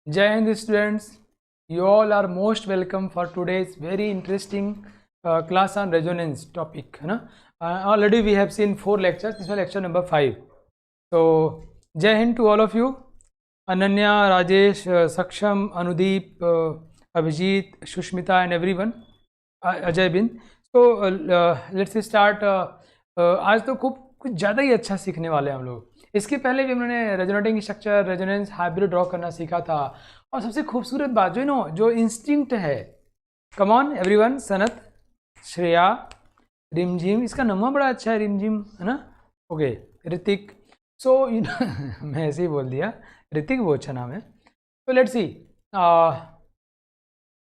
Jai Hind students, you all are most welcome for today's very interesting class on resonance topic. है ना? Already we have seen 4 lectures. This is lecture number 5. So Jai Hind to all of you. Ananya, Rajesh, Saksham, Anudeep, Abhijit, Shushmita and everyone. Ajay Bin. So let's start. आज तो कुछ ज़्यादा ही अच्छा सीखने वाले हैं हम लोग. इसके पहले भी हमने resonating structure, resonance, hybrid draw करना सीखा था. और सबसे खूबसूरत बात जो इंस्टिंक्ट है. Come on everyone. Sanat, Shreya, Rimjhim, इसका नाम बड़ा अच्छा है, रिमझिम, है ना? ओके. ऋतिक. सो मैं ऐसे ही बोल दिया, ऋतिक वो अच्छा नाम है. तो लेट्स सी.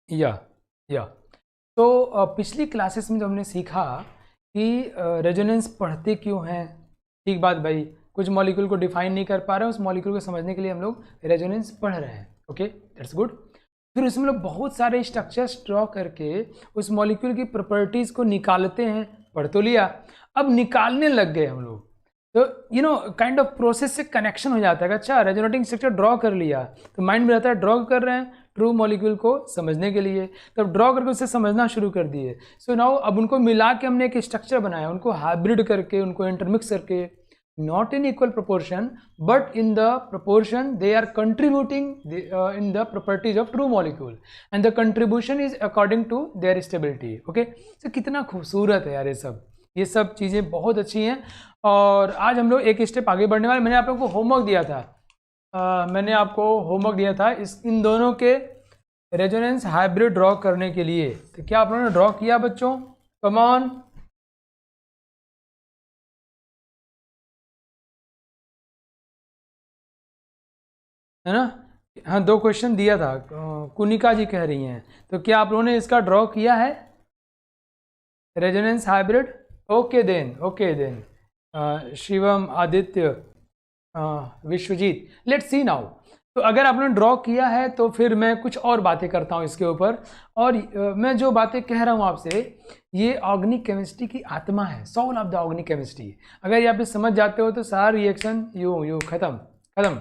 या तो पिछली क्लासेस में जो हमने सीखा कि रेजोनेंस पढ़ते क्यों हैं. ठीक बात भाई, कुछ मॉलिक्यूल को डिफाइन नहीं कर पा रहे हैं, उस मॉलिक्यूल को समझने के लिए हम लोग रेजोनेंस पढ़ रहे हैं. Okay, that's good. फिर उसमें लोग बहुत सारे स्ट्रक्चर्स ड्रॉ करके उस मॉलिक्यूल की प्रॉपर्टीज़ को निकालते हैं. पढ़ तो लिया, अब निकालने लग गए हम लोग. तो काइंड ऑफ प्रोसेस से कनेक्शन हो जाता है. अच्छा, रेजोनेटिंग स्ट्रक्चर ड्रॉ कर लिया तो माइंड में रहता है ड्रॉ कर रहे हैं ट्रू मॉलिक्यूल को समझने के लिए. तो ड्रॉ करके उसे समझना शुरू कर दिए. सो नाउ अब उनको मिला के हमने एक स्ट्रक्चर बनाया, उनको हाइब्रिड करके, उनको इंटरमिक्स करके, not in equal proportion but in the proportion they are contributing in the properties of true molecule and the contribution is according to their stability. okay, so कितना खूबसूरत है यार ये सब चीज़ें बहुत अच्छी हैं. और आज हम लोग एक स्टेप आगे बढ़ने वाले. मैंने आप लोगों को होमवर्क दिया था, इन दोनों के रेजोनेंस हाइब्रिड ड्रॉ करने के लिए. तो क्या आप लोगों ने ड्रॉ किया बच्चों? Come on. है ना? हाँ, 2 क्वेश्चन दिया था, कुनिका जी कह रही हैं. तो क्या आप लोगों ने इसका ड्रॉ किया है resonance hybrid? Okay then. Shivam, Aditya, Vishwajit, let's see now. तो अगर आप लोगों ने ड्रॉ किया है तो फिर मैं कुछ और बातें करता हूँ इसके ऊपर. और मैं जो बातें कह रहा हूँ आपसे, ये ऑर्गेनिक केमिस्ट्री की आत्मा है, soul of the organic chemistry. अगर ये आप समझ जाते हो तो सारा रिएक्शन यूँ खत्म.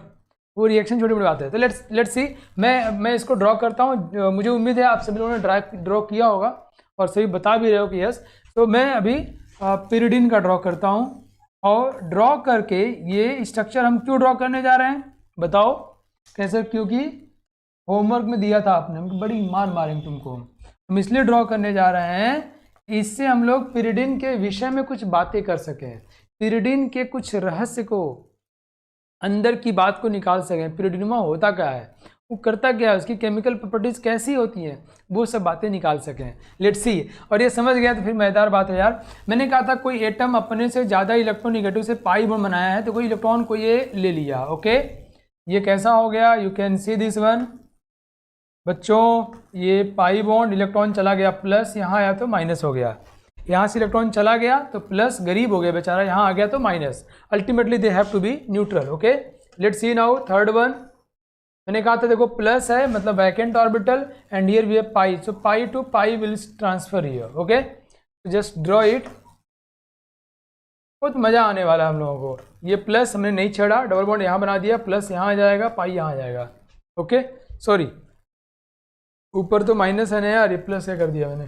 वो रिएक्शन छोटी बड़ी बात है. तो लेट्स सी. मैं इसको ड्रॉ करता हूँ. मुझे उम्मीद है आप सभी लोगों ने ड्रॉ किया होगा और सभी बता भी रहे हो कि यस. तो मैं अभी पिरिडिन का ड्रॉ करता हूँ. और ड्रॉ करके ये स्ट्रक्चर हम क्यों ड्रॉ करने जा रहे हैं बताओ कैसे? क्योंकि होमवर्क में दिया था आपने, हम बड़ी मार मारेंगे तुमको. हम इसलिए ड्रॉ करने जा रहे हैं, इससे हम लोग पिरिडिन के विषय में कुछ बातें कर सकें, पिरिडिन के कुछ रहस्य को, अंदर की बात को निकाल सकें. पिरिडिनमा होता क्या है, वो करता क्या है, उसकी केमिकल प्रॉपर्टीज़ कैसी होती हैं, वो सब बातें निकाल सकें. Let's see. और ये समझ गया तो फिर मज़ेदार बात है यार. मैंने कहा था कोई एटम अपने से ज़्यादा इलेक्ट्रोनिगेटिव से पाई बॉन्ड बनाया है, तो कोई इलेक्ट्रॉन को ये ले लिया. ओके, ये कैसा हो गया? You can see this one बच्चों. ये पाई बॉन्ड, इलेक्ट्रॉन चला गया प्लस, यहाँ आया तो माइनस हो गया. यहाँ से इलेक्ट्रॉन चला गया तो प्लस, गरीब हो गया बेचारा, यहाँ आ गया तो minus. Ultimately they have to be neutral. Okay, let's see now third one. मैंने कहा था देखो प्लस है मतलब vacant orbital and here we have pi, so pi to pi will transfer here. Okay, just draw it. बहुत मज़ा आने वाला है हम लोगों को. ये प्लस हमने नहीं छेड़ा, डबल बॉन्ड यहाँ बना दिया, प्लस यहाँ आ जाएगा, पाई यहाँ आ जाएगा. ओके, सॉरी ऊपर तो माइनस है ना यार, ये प्लस क्या कर दिया मैंने.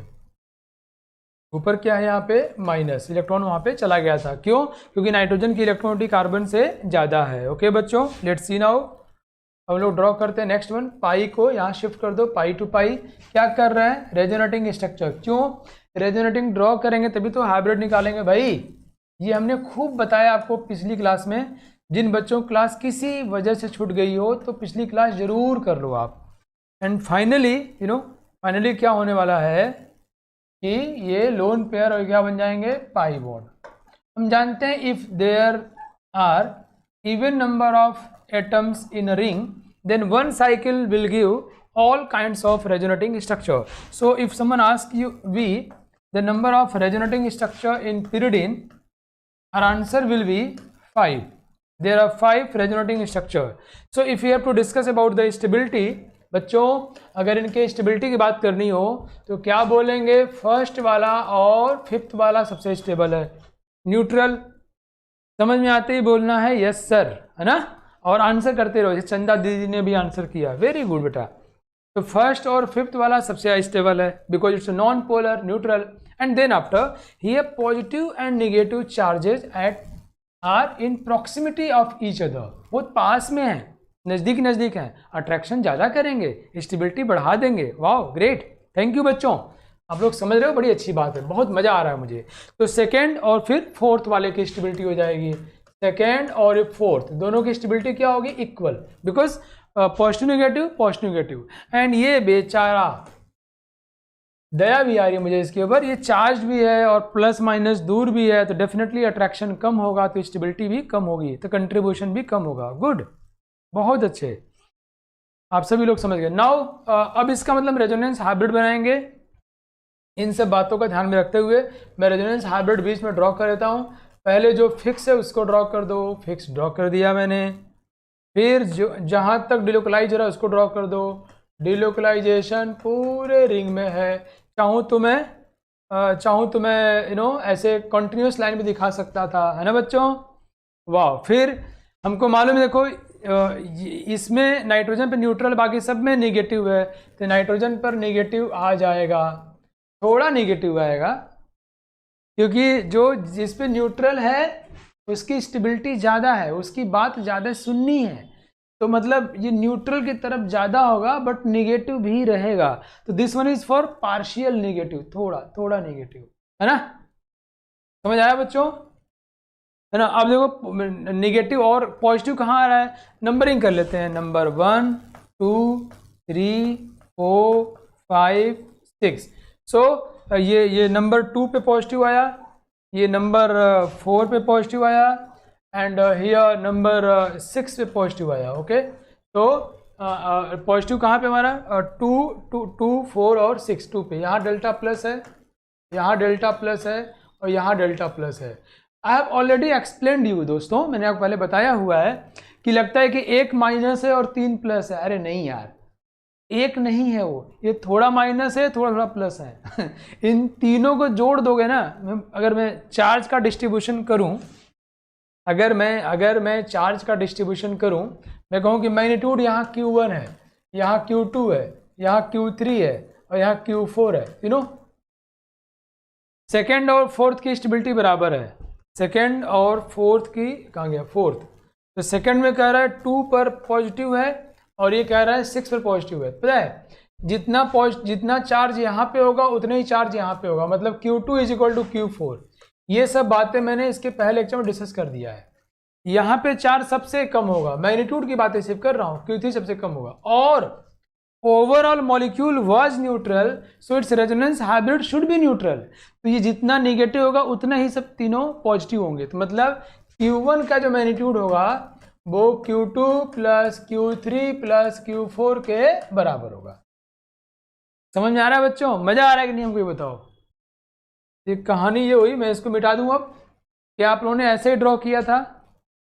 ऊपर क्या है यहाँ पे? माइनस. इलेक्ट्रॉन वहाँ पे चला गया था. क्यों? क्योंकि नाइट्रोजन की इलेक्ट्रॉनिटी कार्बन से ज़्यादा है. ओके बच्चों, लेट्स सी नाउ. हम लोग ड्रॉ करते हैं नेक्स्ट वन. पाई को यहाँ शिफ्ट कर दो, पाई टू पाई. क्या कर रहे हैं? Resonating structure. क्यों रेजोनेटिंग ड्रॉ करेंगे तभी तो हाइब्रिड निकालेंगे भाई. ये हमने खूब बताया आपको पिछली क्लास में. जिन बच्चों क्लास किसी वजह से छूट गई हो तो पिछली क्लास जरूर कर लो आप. एंड फाइनली क्या होने वाला है कि ये लोन पेयर और क्या बन जाएंगे? Pi bond. हम जानते हैं if there are even number of atoms in a ring, then one cycle will give all kinds of resonating structure. So if someone asks you the number of resonating structure in pyridine, our answer will be 5. There are 5 resonating structure. So if we have to discuss about the stability, बच्चों अगर इनके stability की बात करनी हो तो क्या बोलेंगे? फर्स्ट वाला और फिफ्थ वाला सबसे स्टेबल है. न्यूट्रल समझ में आते ही बोलना है यस सर, है ना? और आंसर करते रहो, जैसे चंदा दीदी ने भी आंसर किया, वेरी गुड बेटा। तो फर्स्ट और फिफ्थ वाला सबसे स्टेबल है because it's non polar neutral. And then after here positive and negative charges at are in proximity of each other, बहुत पास में है, नज़दीक नज़दीक हैं, अट्रैक्शन ज़्यादा करेंगे, स्टेबिलिटी बढ़ा देंगे। वाह ग्रेट, थैंक यू बच्चों, आप लोग समझ रहे हो, बड़ी अच्छी बात है, बहुत मज़ा आ रहा है मुझे। तो सेकेंड और फिर फोर्थ वाले की स्टेबिलिटी हो जाएगी, सेकेंड और फोर्थ दोनों की स्टेबिलिटी क्या होगी, equal, because positive negative. And ये बेचारा दया भी आ रही है मुझे इसके ऊपर, ये चार्ज भी है और प्लस माइनस दूर भी है, तो डेफिनेटली अट्रैक्शन कम होगा तो स्टेबिलिटी भी कम होगी, तो कंट्रीब्यूशन भी कम होगा। गुड, बहुत अच्छे, आप सभी लोग समझ गए। नाउ अब इसका मतलब रेजोनेंस हाइब्रिड बनाएंगे। इन सब बातों का ध्यान में रखते हुए मैं रेजोनेंस हाइब्रिड बीच में ड्रॉ कर देता हूँ। पहले जो फिक्स है उसको ड्रॉ कर दो, फिक्स ड्रॉ कर दिया मैंने। फिर जो जहाँ तक डिलोकलाइज हो रहा है उसको ड्रॉ कर दो, डिलोकलाइजेशन पूरे रिंग में है। चाहूँ तो मैं ऐसे कंटिन्यूस लाइन भी दिखा सकता था, है ना बच्चों। वाह, फिर हमको मालूम है, देखो इसमें नाइट्रोजन पे न्यूट्रल, बाकी सब में नेगेटिव है, तो नाइट्रोजन पर नेगेटिव आ जाएगा, थोड़ा नेगेटिव आएगा, क्योंकि जो जिस पे न्यूट्रल है उसकी स्टेबिलिटी ज़्यादा है, उसकी बात ज़्यादा सुननी है, तो मतलब ये न्यूट्रल की तरफ ज़्यादा होगा बट नेगेटिव भी रहेगा। तो this one is for partial negative, थोड़ा नेगेटिव, है ना, समझ आया बच्चों, है ना। अब देखो नेगेटिव और पॉजिटिव कहाँ आ रहा है, नंबरिंग कर लेते हैं, नंबर 1 2 3 4 5 6। सो ये नंबर 2 पे पॉजिटिव आया, ये नंबर 4 पे पॉजिटिव आया, एंड हियर नंबर 6 पे पॉजिटिव आया। ओके, तो पॉजिटिव कहाँ पे हमारा 2 4 और 6, 2 पे, यहाँ डेल्टा प्लस है, यहाँ डेल्टा प्लस है और यहाँ डेल्टा प्लस है। I have already explained you दोस्तों, मैंने आपको पहले बताया हुआ है कि लगता है कि 1 माइनस है और 3 प्लस है, अरे नहीं यार, 1 नहीं है वो, ये थोड़ा माइनस है, थोड़ा प्लस है इन तीनों को जोड़ दोगे ना, अगर मैं चार्ज का डिस्ट्रीब्यूशन करूं, अगर मैं चार्ज का डिस्ट्रीब्यूशन करूं, मैं कहूं कि मैग्नीट्यूड यहाँ Q1 है, यहाँ Q2 है, यहाँ Q3 है और यहाँ Q4 है, यू नो। सेकेंड और फोर्थ की स्टेबिलिटी बराबर है, सेकेंड और फोर्थ की, कहाँ गया फोर्थ, तो सेकेंड में कह रहा है 2 पर पॉजिटिव है और ये कह रहा है 6 पर पॉजिटिव है। पता है जितना चार्ज यहाँ पे होगा उतना ही चार्ज यहाँ पे होगा, मतलब Q2 is equal to Q4। ये सब बातें मैंने इसके पहले लेक्चर में डिस्कस कर दिया है। यहाँ पे चार्ज सबसे कम होगा, मैग्नीट्यूड की बातें सिर्फ कर रहा हूँ, Q3 सबसे कम होगा, और overall molecule was neutral, so it's resonance hybrid should be neutral. तो ये जितना नेगेटिव होगा उतना ही सब तीनों पॉजिटिव होंगे, तो मतलब Q1 का जो मैग्नीट्यूड होगा वो Q2 plus Q3 plus Q4 के बराबर होगा। समझ में आ रहा है बच्चों, मजा आ रहा है कि नहीं, हमको ये बताओ। ये कहानी ये हुई, मैं इसको मिटा दूं अब, क्या आप लोगों ने ऐसे ही ड्रॉ किया था?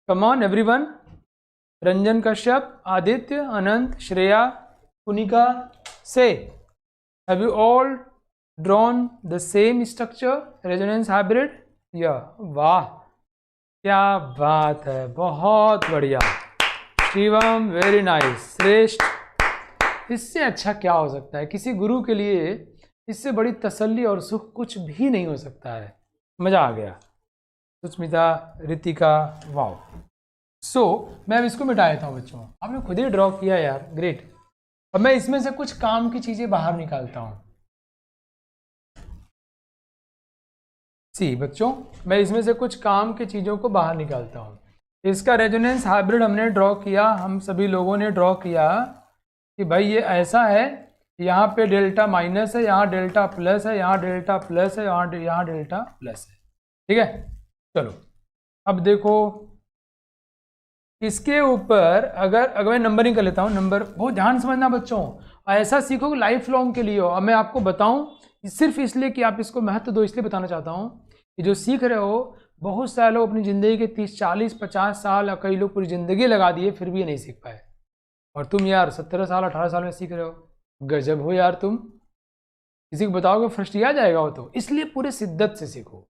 Come on everyone, Ranjan Kashyap, Aditya, Anant, Shreya, Punika, say have you all drawn the same structure resonance hybrid? या वाह, क्या बात है, बहुत बढ़िया शिवम, वेरी नाइस, श्रेष्ठ। इससे अच्छा क्या हो सकता है, किसी गुरु के लिए इससे बड़ी तसल्ली और सुख कुछ भी नहीं हो सकता है। मज़ा आ गया। सुष्मिता, रितिका, वाओ। सो मैं अब इसको मिटा देता हूँ बच्चों, आपने खुद ही ड्रॉ किया यार, ग्रेट। अब मैं इसमें से कुछ काम की चीज़ें बाहर निकालता हूँ। सी बच्चों, मैं इसमें से कुछ काम की चीज़ों को बाहर निकालता हूँ। इसका रेजोनेंस हाइब्रिड हमने ड्रॉ किया, हम सभी लोगों ने ड्रॉ किया कि भाई ये ऐसा है, यहाँ पे डेल्टा माइनस है, यहाँ डेल्टा प्लस है, यहाँ डेल्टा प्लस है, यहाँ डेल्टा प्लस है, ठीक है। चलो अब देखो इसके ऊपर अगर मैं नंबरिंग कर लेता हूँ, नंबर बहुत ध्यान समझना बच्चों, ऐसा सीखो लाइफ लॉन्ग के लिए हो। अब मैं आपको बताऊँ सिर्फ इसलिए कि आप इसको महत्व दो, इसलिए बताना चाहता हूँ कि जो सीख रहे हो, बहुत सारे लोग अपनी ज़िंदगी के 30 40 50 साल, कई लोग पूरी ज़िंदगी लगा दिए फिर भी ये नहीं सीख पाए, और तुम यार 17 साल 18 साल में सीख रहे हो, गजब हो यार तुम। किसी को बताओगे फर्स्ट आ जाएगा वो तो, इसलिए पूरे शिद्दत से सीखो।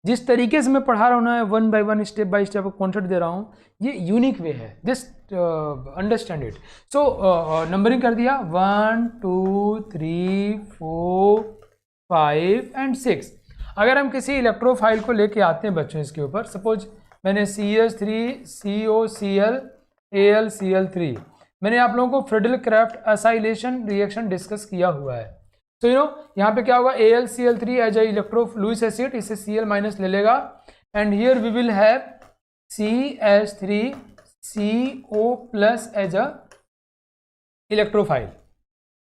जिस तरीके से मैं पढ़ा रहा हूँ ना, 1 by 1 step by step concept दे रहा हूँ, ये यूनिक वे है, just understand it. So numbering कर दिया 1 2 3 4 5 एंड 6। अगर हम किसी इलेक्ट्रोफाइल को लेके आते हैं बच्चों इसके ऊपर, सपोज मैंने CH3 COCl AlCl3, मैंने आप लोगों को Friedel Crafts acylation reaction discuss किया हुआ है। तो यहाँ पे क्या होगा, AlCl3 as a electrophilic acid, इसे Cl माइनस ले लेगा, and here we will have CH3CO plus as a electrophile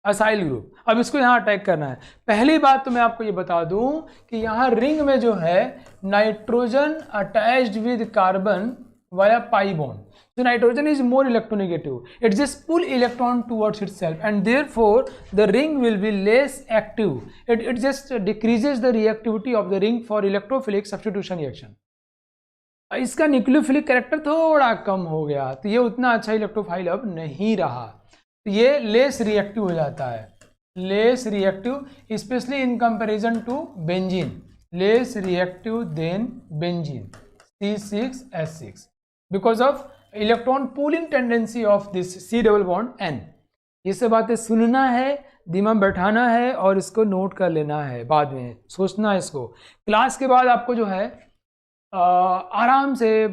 acyl group. अब इसको यहाँ अटैक करना है। पहली बात तो मैं आपको ये बता दूं कि यहाँ रिंग में जो है nitrogen attached with carbon via pi bond, so nitrogen is more electronegative, it just pull electron towards itself and therefore the ring will be less active, it just decreases the reactivity of the ring for electrophilic substitution reaction। इसका nucleophilic character थोड़ा कम हो गया, तो ये उतना अच्छा electrophile अब नहीं रहा, तो ये लेस रिएक्टिव हो जाता है, less reactive specially in comparison to benzene, less reactive than benzene C6H6 because of electron pulling tendency of this C double bond N। ये सब बातें सुनना है, दिमाग बैठाना है और इसको नोट कर लेना है, बाद में सोचना है इसको। क्लास के बाद आपको जो है आराम से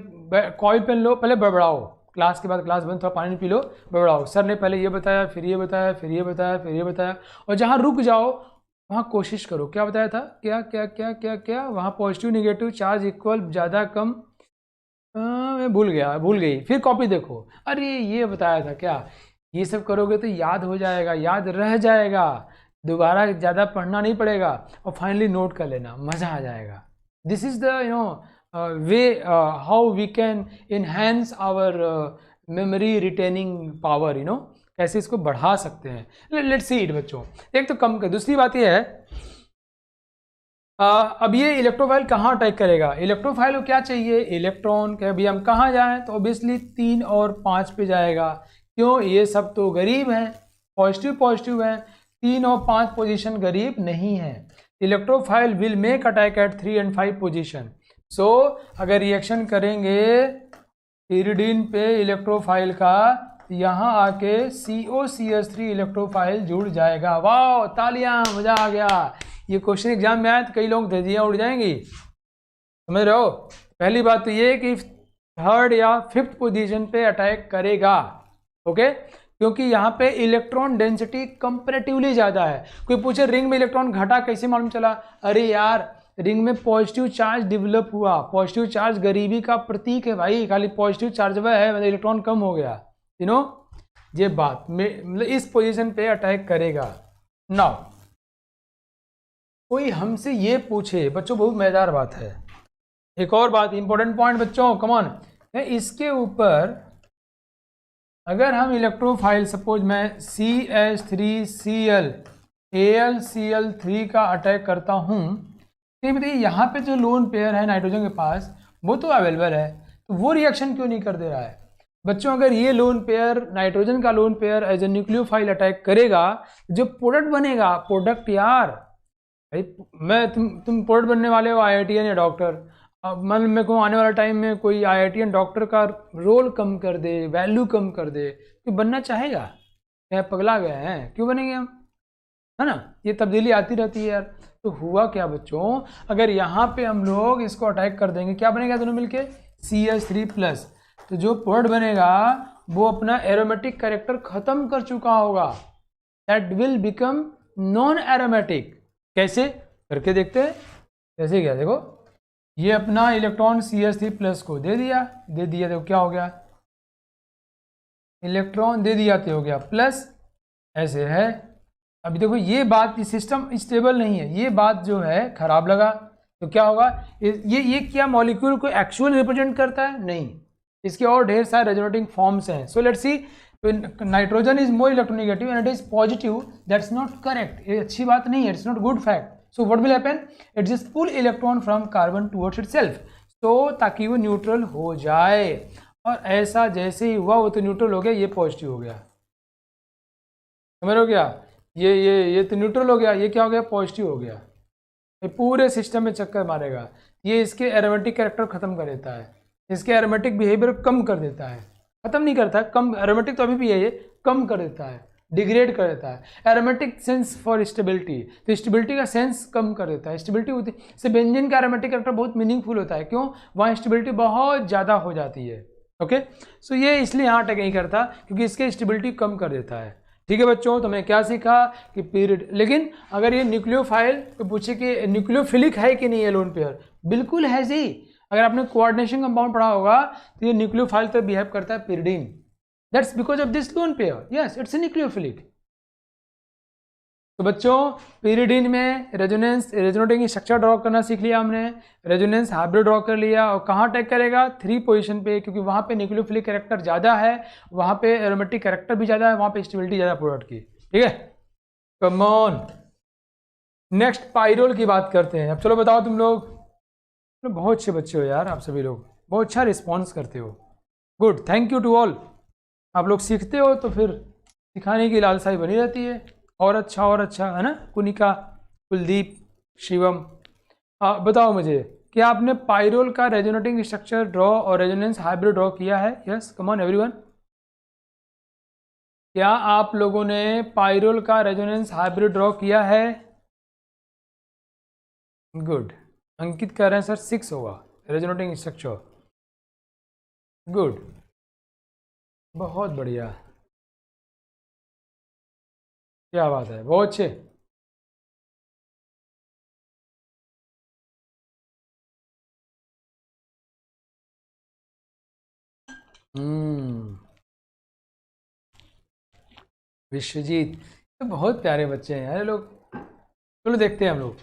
कॉइल पेन लो, पहले बड़बड़ाओ, क्लास के बाद क्लास बंद, थोड़ा पानी पी लो, बड़बड़ाओ, सर ने पहले ये बताया, फिर ये बताया, फिर ये बताया, फिर ये बताया, और जहाँ रुक जाओ वहाँ कोशिश करो, क्या बताया था, क्या क्या क्या क्या क्या, वहाँ पॉजिटिव निगेटिव चार्ज इक्वल ज़्यादा कम, मैं भूल गई, फिर कॉपी देखो, अरे ये बताया था क्या, ये सब करोगे तो याद हो जाएगा, याद रह जाएगा, दोबारा ज़्यादा पढ़ना नहीं पड़ेगा, और फाइनली नोट कर लेना, मज़ा आ जाएगा। This is the way how we can enhance our memory retaining power, कैसे इसको बढ़ा सकते हैं। लेट्स सी इट बच्चों, एक तो कम कर, दूसरी बात ये है अब ये इलेक्ट्रोफाइल कहाँ अटैक करेगा, इलेक्ट्रोफाइल को क्या चाहिए, इलेक्ट्रॉन के, अभी हम कहाँ जाएं, तो ऑब्वियसली 3 और 5 पे जाएगा, क्यों, ये सब तो गरीब हैं, पॉजिटिव हैं, 3 और 5 पोजीशन गरीब नहीं है, electrophile will make attack at 3 and 5 position. So अगर रिएक्शन करेंगे pyridine पे इलेक्ट्रोफाइल का, यहाँ आके COCH3 इलेक्ट्रोफाइल जुड़ जाएगा। वाह, तालियां, मजा आ गया। ये क्वेश्चन एग्जाम में आया तो कई लोग धज्जियां उड़ जाएंगी, समझ रहे हो। पहली बात तो ये कि 3rd या 5th पोजीशन पे अटैक करेगा, ओके, क्योंकि यहाँ पे इलेक्ट्रॉन डेंसिटी कंपैरेटिवली ज़्यादा है। कोई पूछे रिंग में इलेक्ट्रॉन घटा, कैसे मालूम चला, अरे यार रिंग में पॉजिटिव चार्ज डेवलप हुआ, पॉजिटिव चार्ज गरीबी का प्रतीक है भाई, खाली पॉजिटिव चार्ज वह है, मतलब इलेक्ट्रॉन कम हो गया, ये बात मतलब इस पोजीशन पे अटैक करेगा। नाउ कोई हमसे ये पूछे, बच्चों बहुत मजेदार बात है, एक और बात, इंपॉर्टेंट पॉइंट बच्चों, कम ऑन, इसके ऊपर अगर हम इलेक्ट्रोफाइल, सपोज मैं CH3Cl AlCl3 का अटैक करता हूँ, तो बताइए यहाँ पे जो लोन पेयर है नाइट्रोजन के पास, वो तो अवेलेबल है, तो वो रिएक्शन क्यों नहीं कर दे रहा है बच्चों। अगर ये लोन पेयर, नाइट्रोजन का lone pair as a nucleophile attack करेगा, जो प्रोडक्ट बनेगा, प्रोडक्ट यार भाई, तुम प्रोडक्ट बनने वाले हो IITian या डॉक्टर, अब मन मेरे को आने वाला टाइम में कोई IITian डॉक्टर का रोल कम कर दे, वैल्यू कम कर दे, तो बनना चाहेगा क्या, पगला गए हैं, क्यों बनेंगे हम, है ना, ये तब्दीली आती रहती है यार। तो हुआ क्या बच्चों, अगर यहाँ पे हम लोग इसको अटैक कर देंगे, क्या बनेगा दोनों मिलके CH3+, तो जो प्रोडक्ट बनेगा वो अपना एरोमेटिक कैरेक्टर खत्म कर चुका होगा, that will become non aromatic. कैसे करके देखते हैं, कैसे क्या, देखो ये अपना इलेक्ट्रॉन CH3+ को दे दिया तो क्या हो गया, इलेक्ट्रॉन दे दिया तो हो गया प्लस, ऐसे है। अभी देखो ये बात, सिस्टम स्टेबल नहीं है, ये बात जो है खराब लगा, तो क्या होगा, ये क्या मॉलिक्यूल को एक्चुअल रिप्रेजेंट करता है, नहीं, इसके और ढेर सारे रेजोनेटिंग फॉर्म्स हैं। So let's see, nitrogen is more electronegative and it is positive, that's not correct, ये अच्छी बात नहीं है, it's not good fact. So what will happen, it just pull electron from carbon towards itself, तो ताकि वो neutral हो जाए, और ऐसा जैसे ही हुआ वो तो न्यूट्रल हो गया, ये पॉजिटिव हो गया, समझ हो गया, ये तो न्यूट्रल हो गया, ये क्या हो गया, पॉजिटिव हो गया, ये पूरे सिस्टम में चक्कर मारेगा। ये इसके एरोमेटिक कैरेक्टर खत्म कर देता है, इसके एरोमेटिक बिहेवियर कम कर देता है, खत्म नहीं करता, कम, एरोमेटिक तो अभी भी है, ये कम कर देता है, डिग्रेड कर देता है। एरोमेटिक सेंस फॉर स्टेबिलिटी, तो स्टेबिलिटी का सेंस कम कर देता है। स्टेबिलिटी होती है से बेंजीन का एरोमेटिक कैरेक्टर बहुत मीनिंगफुल होता है, क्यों? वहाँ स्टेबिलिटी बहुत ज़्यादा हो जाती है। ओके, सो ये इसलिए यहाँ अटैक नहीं करता क्योंकि इसके स्टेबिलिटी कम कर देता है। ठीक है बच्चों, तो मैं क्या सीखा कि पीरियड, लेकिन अगर ये न्यूक्लियोफाइल तो पूछे कि न्यूक्लियोफिलिक है कि नहीं है लोन पेयर, बिल्कुल है जी। अगर आपने कोऑर्डिनेशन कंपाउंड पढ़ा होगा तो ये न्यूक्लियोफाइल तो बिहेव करता है pyridine, that's because of this lone pair, yes it's nucleophilic. तो बच्चों pyridine में रेजोनेटिंग स्ट्रक्चर ड्रॉ करना सीख लिया हमने, रेजोनेंस हाइब्रिड ड्रॉ कर लिया, और कहाँ अटैक करेगा? 3 पोजीशन पे, क्योंकि वहाँ पे न्यूक्लियोफिलिक कैरेक्टर ज़्यादा है, वहाँ पे एरोमेटिक कैरेक्टर भी ज़्यादा है, वहाँ पे स्टेबिलिटी ज़्यादा प्रोडक्ट की। ठीक है, कम ऑन, नेक्स्ट पाइरोल की बात करते हैं। अब चलो बताओ तुम लोग, बहुत अच्छे बच्चे हो यार, आप सभी लोग बहुत अच्छा रिस्पॉन्स करते हो, good, thank you to all. आप लोग सीखते हो तो फिर सिखाने की लालसाई बनी रहती है, और अच्छा, है ना? कुनिका, कुलदीप, शिवम, बताओ मुझे, क्या आपने पाइरोल का रेजोनेटिंग स्ट्रक्चर ड्रॉ और रेजोनेंस हाइब्रिड ड्रॉ किया है? Yes, come on everyone. क्या आप लोगों ने पाइरोल का रेजोनेंस हाइब्रिड ड्रॉ किया है? गुड, अंकित कह रहे हैं सर 6 होगा रेजोनेटिंग स्ट्रक्चर, गुड, बहुत बढ़िया, क्या बात है, बहुत अच्छे। विश्वजीत, तो बहुत प्यारे बच्चे हैं यार ये लोग। चलो देखते हैं हम लोग,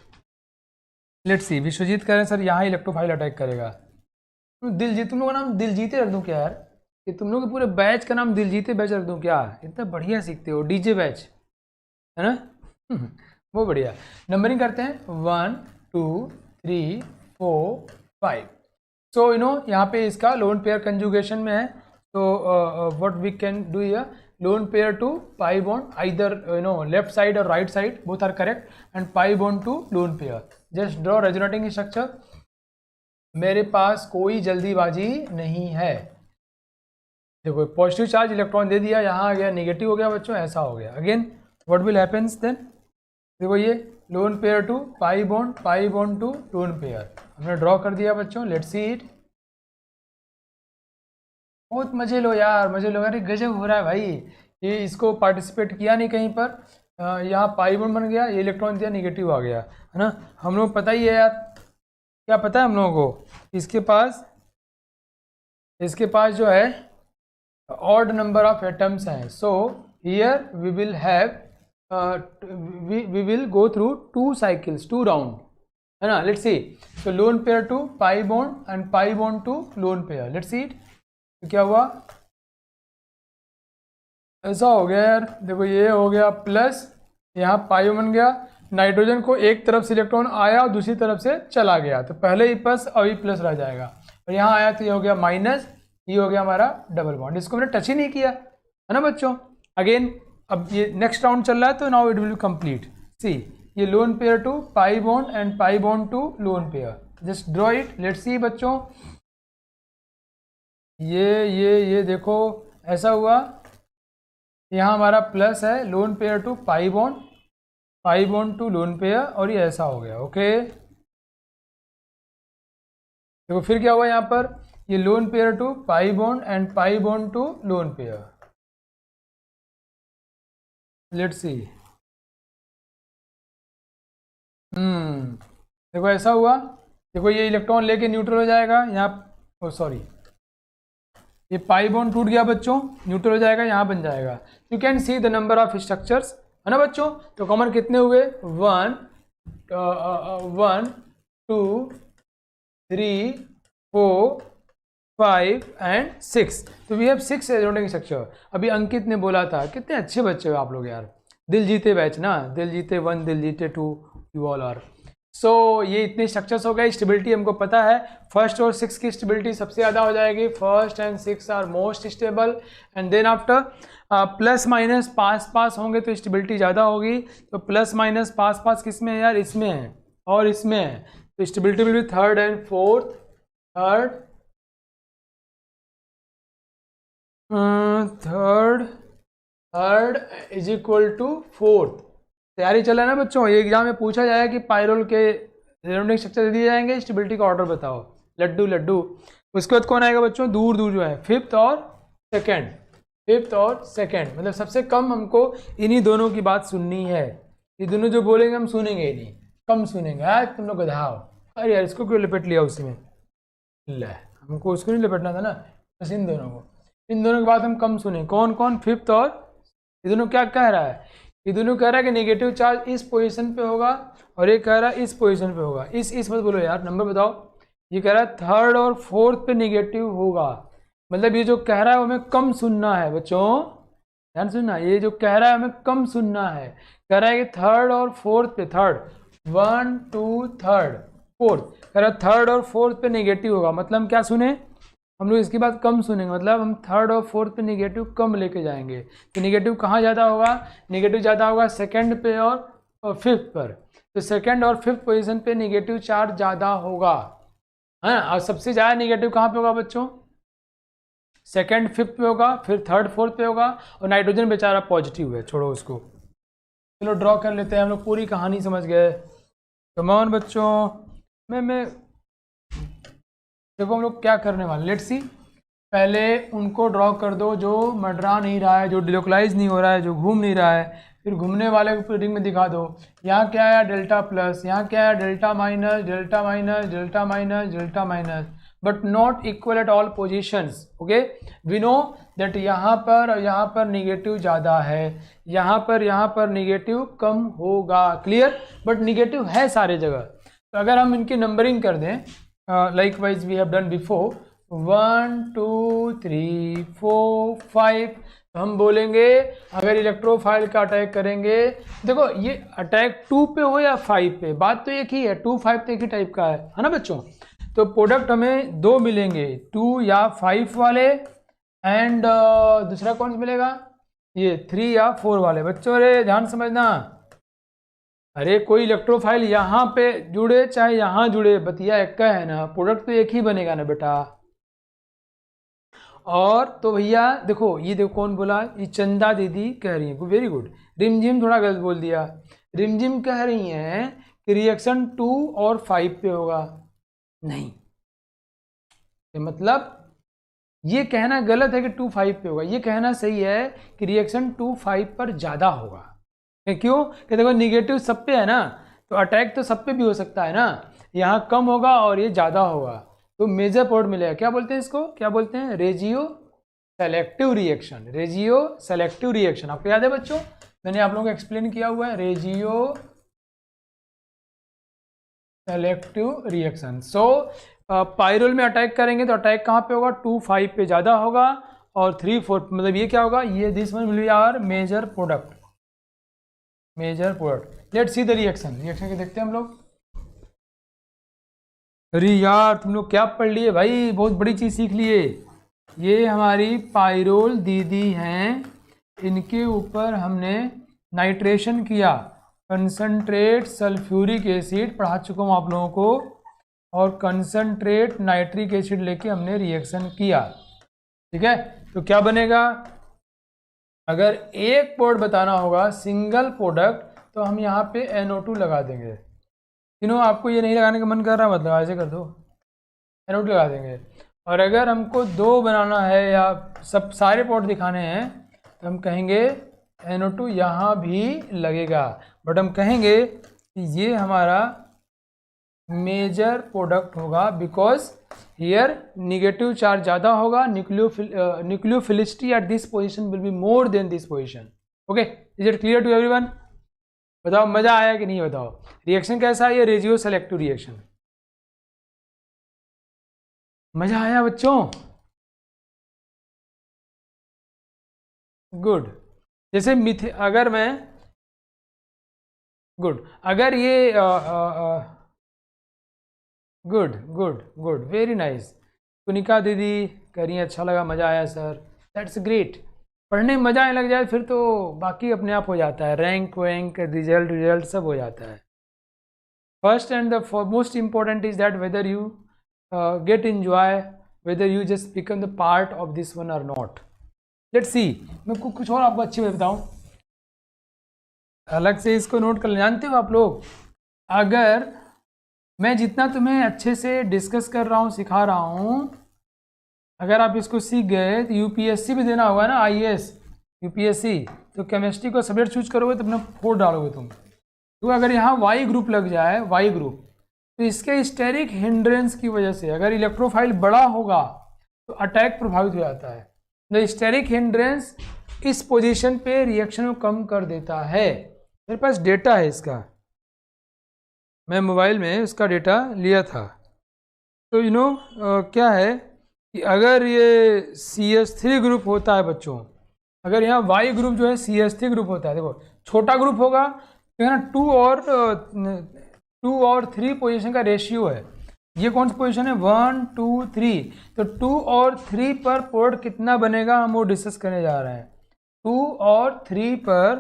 लेट्स सी। विश्वजीत कह रहे हैं सर यहाँ इलेक्ट्रोफाइल अटैक करेगा। दिलजीत, तुम लोगों का नाम दिलजीते रख दूँ क्या यार? कि तुम लोग के पूरे बैच का नाम दिलजीते बैच रख दूँ क्या? इतना बढ़िया सीखते हो, डीजे बैच, है ना? बहुत बढ़िया। नंबरिंग करते हैं, 1 2 3 4 5। सो यहाँ पे इसका लोन पेयर कंजुगेशन में है, तो what we can do here, lone pair to pi bond, either left side और right side, both are correct, and pi bond to lone pair. Just draw resonating structure. मेरे पास कोई जल्दीबाजी नहीं है। देखो पॉजिटिव चार्ज इलेक्ट्रॉन दे दिया, यहाँ आ गया, नेगेटिव हो गया बच्चों, ऐसा हो गया। Again what will happens then, देखो ये lone pair to pi bond to lone pair हमने ड्रॉ कर दिया बच्चों, लेट्स सी इट। बहुत मजे लो यार, मजे लो यार, गजब हो रहा है भाई। ये इसको पार्टिसिपेट किया नहीं कहीं पर, यहाँ पाई बॉन्ड बन गया, ये इलेक्ट्रॉन दिया, नेगेटिव आ गया, है ना? हम लोग पता ही है यार, क्या पता है हम लोगों को, इसके पास जो है ऑड नंबर ऑफ एटम्स हैं। So here we will have we will go through 2 cycles, 2 round, है ना? Let's see. So lone pair to pi bond and pi bond to lone pair. Let's see it. तो क्या हुआ? ऐसा हो गया यार, देखो ये हो गया प्लस, यहाँ पाई बन गया, नाइट्रोजन को एक तरफ से इलेक्ट्रॉन आया और दूसरी तरफ से चला गया, तो पहले ही प्लस अभी प्लस रह जाएगा, और यहाँ आया तो ये हो गया माइनस, ये हो गया हमारा डबल बॉन्ड। इसको मैंने टच ही नहीं किया, है ना बच्चों? अगेन अब ये नेक्स्ट राउंड चल रहा है, तो now it will complete. See, ये lone pair to pi bond and pi bond to lone pair, just draw it, let's see बच्चों। ये देखो ऐसा हुआ, यहाँ हमारा प्लस है, lone pair to pi bond to lone pair, और ये ऐसा हो गया। ओके, देखो फिर क्या हुआ यहाँ पर, ये lone pair to pi bond and pi bond to lone pair, let's see. देखो ऐसा हुआ, देखो ये इलेक्ट्रॉन लेके न्यूट्रल हो जाएगा यहाँ, सॉरी ये पाई बॉन्ड टूट गया बच्चों, न्यूट्रल हो जाएगा, यहाँ बन जाएगा। You can see the number of structures, है ना बच्चों? तो कॉमन कितने हुए, 1 2 3 4 5 एंड 6। तो वी हैव 6 रेजोनेटिंग स्ट्रक्चर। अभी अंकित ने बोला था, कितने अच्छे बच्चे हो आप लोग यार, दिल जीते बैच ना, दिल जीते 1, दिल जीते 2, यू ऑल आर। सो ये इतने स्ट्रक्चर्स हो गए। स्टेबिलिटी हमको पता है, फर्स्ट और 6 की स्टेबिलिटी सबसे ज़्यादा हो जाएगी, first and 6 are most stable, and then after plus minus पास होंगे तो स्टेबिलिटी ज़्यादा होगी। तो प्लस माइनस पास किस में है यार, इसमें है और इसमें है। तो stability will be third and fourth, third is equal to fourth. तैयारी चला ना बच्चों, ये एग्जाम में पूछा जाए कि पायरोल के रेडोनिक स्ट्रक्चर दिए जाएंगे, स्टेबिलिटी का ऑर्डर बताओ, लड्डू लड्डू। उसके बाद कौन आएगा बच्चों, दूर दूर जो है, फिफ्थ और सेकंड, मतलब सबसे कम हमको इन्हीं दोनों की बात सुननी है। ये दोनों जो बोलेंगे हम सुनेंगे ही नहीं, कम सुनेंगे। आज तुम लोग गधाओ, अरे यार इसको क्यों लपेट लिया उसी में, ले हमको उसको नहीं लपेटना था ना, बस इन दोनों की बात हम कम सुने। कौन कौन, फिफ्थ और, ये दोनों क्या कह रहा है, ये दोनों कह रहा है कि नेगेटिव चार्ज इस पोजीशन पे होगा और ये कह रहा है इस पोजीशन पे होगा। इस मत बोलो यार, नंबर बताओ। ये कह रहा है थर्ड और फोर्थ पे नेगेटिव होगा, मतलब ये जो कह रहा है हमें कम सुनना है बच्चों, ध्यान सुनना, ये जो कह रहा है हमें कम सुनना है। कह रहा है कि थर्ड और फोर्थ पे, थर्ड 1 2 थर्ड फोर्थ, कह रहा है थर्ड और फोर्थ पे नेगेटिव होगा, मतलब हम क्या सुने, हम लोग इसकी बात कम सुनेंगे, मतलब हम थर्ड और फोर्थ पे नेगेटिव कम लेके जाएंगे। तो नेगेटिव कहाँ ज़्यादा होगा, नेगेटिव ज़्यादा होगा सेकंड पे और फिफ्थ पर। तो सेकंड और फिफ्थ पोजीशन पे नेगेटिव चार्ज ज़्यादा होगा, है ना। और सबसे ज़्यादा नेगेटिव कहाँ पे होगा बच्चों, सेकंड फिफ्थ पे होगा, फिर थर्ड फोर्थ पे होगा। और नाइट्रोजन बेचारा पॉजिटिव है, छोड़ो उसको। चलो ड्रॉ कर लेते हैं, हम लोग पूरी कहानी समझ गए। कम ऑन बच्चों, मैं देखो हम लोग क्या करने वाले, लेट्स सी। पहले उनको ड्रॉ कर दो जो मंडरा नहीं रहा है, जो डिलोकलाइज नहीं हो रहा है, जो घूम नहीं रहा है। फिर घूमने वाले को रिंग में दिखा दो। यहाँ क्या आया, डेल्टा प्लस, यहाँ क्या आया, delta minus, delta minus, delta minus, delta minus, but not equal at all positions. Okay, we know that यहाँ पर और यहाँ पर निगेटिव ज़्यादा है, यहाँ पर निगेटिव कम होगा, क्लियर। बट निगेटिव है सारे जगह। तो अगर हम इनकी नंबरिंग कर दें, likewise we have done before, 1 2 3 4 5, तो हम बोलेंगे अगर इलेक्ट्रोफाइल का अटैक करेंगे, देखो ये अटैक 2 पे हो या 5 पे, बात तो एक ही है, 2 5 तो एक ही टाइप का है ना बच्चों। तो प्रोडक्ट हमें दो मिलेंगे, 2 या 5 वाले, एंड दूसरा कौन सा मिलेगा, ये 3 या 4 वाले। बच्चों अरे ध्यान समझना, अरे कोई इलेक्ट्रोफाइल यहाँ पे जुड़े चाहे यहाँ जुड़े, बतिया एक का है ना, प्रोडक्ट तो एक ही बनेगा ना बेटा। और तो भैया देखो, ये देखो कौन बोला, ये चंदा दीदी कह रही है, वेरी गुड। रिमझिम थोड़ा गलत बोल दिया, रिमझिम कह रही हैं कि रिएक्शन 2 और 5 पे होगा, नहीं मतलब ये कहना गलत है कि 2 5 पे होगा, ये कहना सही है कि रिएक्शन 2 5 पर ज़्यादा होगा। क्यों कि देखो निगेटिव सब पे है ना, तो अटैक तो सब पे भी हो सकता है ना, यहाँ कम होगा और ये ज़्यादा होगा, तो मेजर प्रोडक्ट मिलेगा। क्या बोलते हैं इसको, क्या बोलते हैं, रेजियो सेलेक्टिव रिएक्शन। रेजियो सेलेक्टिव रिएक्शन आपको याद है बच्चों, मैंने आप लोगों को एक्सप्लेन किया हुआ है, रेजियो सेलेक्टिव रिएक्शन। सो पायरोल में अटैक करेंगे तो अटैक कहाँ पे होगा, 2 5 पे ज़्यादा होगा, और 3 4, मतलब ये क्या होगा, ये this one will be our major product, major product. Let's see the reaction, reaction के देखते हैं हम लोग। अरे यार तुम लोग क्या पढ़ लिए भाई, बहुत बड़ी चीज़ सीख लिए। ये हमारी पायरोल दीदी हैं, इनके ऊपर हमने नाइट्रेशन किया, कंसंट्रेट सल्फ्यूरिक एसिड पढ़ा चुका हूँ आप लोगों को, और कंसंट्रेट नाइट्रिक एसिड लेके हमने रिएक्शन किया, ठीक है। तो क्या बनेगा, अगर एक प्रोडक्ट बताना होगा सिंगल प्रोडक्ट, तो हम यहाँ पे NO2 लगा देंगे। आपको ये नहीं लगाने का मन कर रहा, मतलब ऐसे कर दो, NO2 लगा देंगे। और अगर हमको 2 बनाना है या सब सारे प्रोडक्ट दिखाने हैं, तो हम कहेंगे NO2 यहाँ भी लगेगा, बट हम कहेंगे कि ये हमारा मेजर प्रोडक्ट होगा, बिकॉज हियर निगेटिव चार्ज ज़्यादा होगा, nucleophilicity at this position will be more than this position. Okay, is it clear to everyone? बताओ मजा आया कि नहीं, बताओ रिएक्शन कैसा है, ये रेजियो सेलेक्टिव रिएक्शन, मजा आया बच्चों? गुड। जैसे अगर मैं गुड, अगर ये good good good, very nice. Kunika दीदी कह रही हैं अच्छा लगा, मज़ा आया सर, दैट्स ग्रेट। पढ़ने में मज़ा आने लग जाए फिर तो बाकी अपने आप हो जाता है, रैंक वैंक रिजल्ट सब हो जाता है। First and the most important is that whether you get enjoy, whether you just become the part of this one or not. Let's see. मैं कुछ और आपको अच्छी बात बताऊं, अलग से इसको नोट कर। जानते हो आप लोग, अगर मैं जितना तुम्हें अच्छे से डिस्कस कर रहा हूँ, सिखा रहा हूँ, अगर आप इसको सीख गए तो यूपीएससी भी देना होगा ना, आईएएस यूपीएससी, तो केमिस्ट्री को सब्जेक्ट चूज करोगे तो अपना 4 डालोगे तुम। तो अगर यहाँ वाई ग्रुप लग जाए, वाई ग्रुप, तो इसके स्टेरिक हिंड्रेंस की वजह से अगर इलेक्ट्रोफाइल बड़ा होगा तो अटैक प्रभावित हो जाता है। द स्टेरिक हिंड्रेंस इस पोजीशन पे रिएक्शन को कम कर देता है। मेरे पास डेटा है इसका, मैं मोबाइल में इसका डेटा लिया था। तो क्या है कि अगर ये CH3 ग्रुप होता है बच्चों, अगर यहाँ वाई ग्रुप जो है CH3 ग्रुप होता है, देखो छोटा ग्रुप होगा तो है ना 2 और 3 पोजीशन का रेशियो है। ये कौन सी पोजीशन है, 1 2 3, तो 2 और 3 पर प्रोडक्ट कितना बनेगा हम वो डिस्कस करने जा रहे हैं। 2 और 3 पर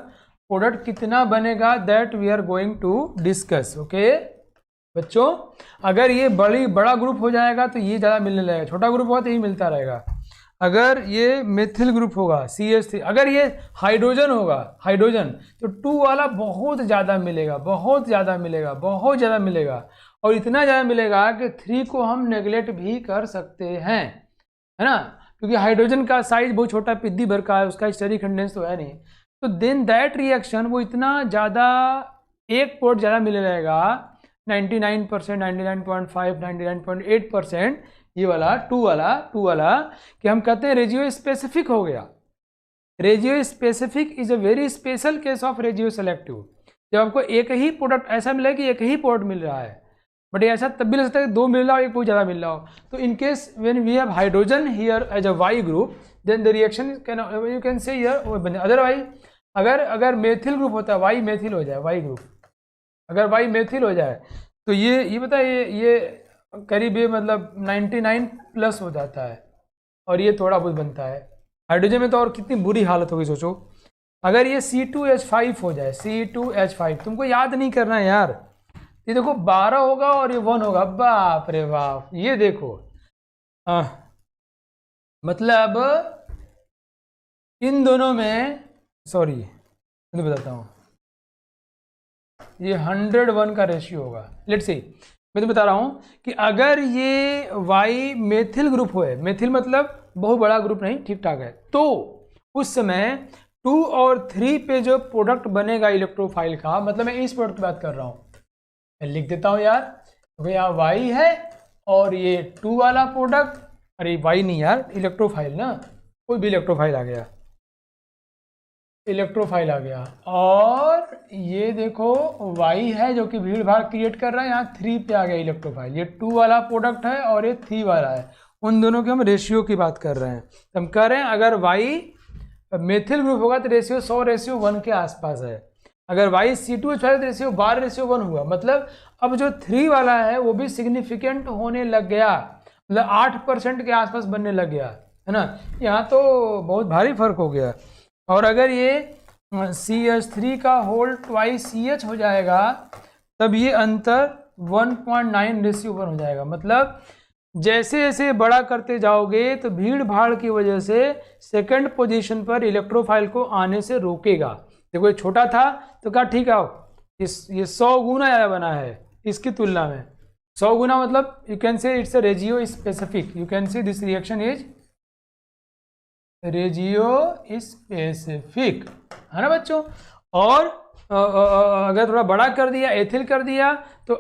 प्रोडक्ट कितना बनेगा, that we are going to discuss. Okay बच्चों, अगर ये बड़ा ग्रुप हो जाएगा तो ये ज़्यादा मिलने लगेगा, छोटा ग्रुप होगा तो ये मिलता रहेगा। अगर ये मेथिल ग्रुप होगा CH3, अगर ये हाइड्रोजन होगा, हाइड्रोजन, तो 2 वाला बहुत ज़्यादा मिलेगा, बहुत ज़्यादा मिलेगा, बहुत ज़्यादा मिलेगा, और इतना ज़्यादा मिलेगा कि 3 को हम नेगलेक्ट भी कर सकते हैं, है ना, क्योंकि हाइड्रोजन का साइज बहुत छोटा, पिद्दी भर का है, उसका स्टेरिक हिंड्रेंस तो है नहीं। तो देन दैट रिएक्शन वो इतना ज़्यादा, एक पोर्ट ज़्यादा मिलने लगेगा, 99%, 99.5, 99.8%, ये वाला 2 वाला कि हम कहते हैं रेजियो स्पेसिफिक हो गया। Regiospecific is a very special case of regioselective. जब आपको एक ही प्रोडक्ट ऐसा मिला कि एक ही प्रोडक्ट मिल रहा है, बट ऐसा तब भी लग सकता है कि 2 मिल रहा हो, एक बहुत ज़्यादा मिल रहा हो। तो in case when we have hydrogen here as a Y group, then the reaction you can say here. Otherwise अगर मेथिल ग्रुप होता है, वाई मेथिल हो जाए, वाई ग्रुप अगर वाई मेथिल हो जाए तो ये पता है ये करीब मतलब 99+ हो जाता है, और ये थोड़ा बहुत बनता है। हाइड्रोजन में तो और कितनी बुरी हालत होगी सोचो, अगर ये C2H5 हो जाए, C2H5, तुमको याद नहीं करना है यार, ये देखो 12 होगा और ये 1 होगा, बाप रे बाप, ये देखो मतलब इन दोनों में, सॉरी मैं तो बताता हूँ, ये 101 का रेशियो होगा। लेट्स सी, मैं तो बता रहा हूँ कि अगर ये वाई मेथिल ग्रुप हो, मेथिल मतलब बहुत बड़ा ग्रुप नहीं, ठीक ठाक है, तो उस समय 2 और 3 पे जो प्रोडक्ट बनेगा इलेक्ट्रोफाइल का, मतलब मैं इस प्रोडक्ट की बात कर रहा हूँ, मैं लिख देता हूँ यार, क्योंकि यहाँ वाई है और ये 2 वाला प्रोडक्ट, अरे वाई नहीं यार, इलेक्ट्रोफाइल ना, कोई भी इलेक्ट्रोफाइल आ गया, इलेक्ट्रोफाइल आ गया, और ये देखो वाई है जो कि भीड़ भाड़ क्रिएट कर रहा है, यहाँ 3 पे आ गया इलेक्ट्रोफाइल, ये 2 वाला प्रोडक्ट है और ये 3 वाला है, उन दोनों के हम रेशियो की बात कर रहे हैं। तो हम कह रहे हैं अगर वाई मेथिल ग्रुप होगा तो रेशियो 100:1 के आसपास है, अगर वाई C2H5 तो रेशियो 12:1 हुआ, मतलब अब जो 3 वाला है वो भी सिग्निफिकेंट होने लग गया, मतलब 8% के आसपास बनने लग गया, है ना, यहाँ तो बहुत भारी फर्क हो गया। और अगर ये CH3 का होल ट्वाइस CH हो जाएगा, तब ये अंतर 1.9:1 हो जाएगा, मतलब जैसे जैसे बड़ा करते जाओगे तो भीड़ भाड़ की वजह से सेकंड पोजीशन पर इलेक्ट्रोफाइल को आने से रोकेगा। देखो ये छोटा था तो कहा ठीक है, ये 100 गुना ज़्यादा बना है इसकी तुलना में, 100 गुना, मतलब you can say it's a regiospecific, you can say this reaction is regiospecific, है ना बच्चों। और अगर थोड़ा बड़ा कर दिया, एथिल कर दिया, तो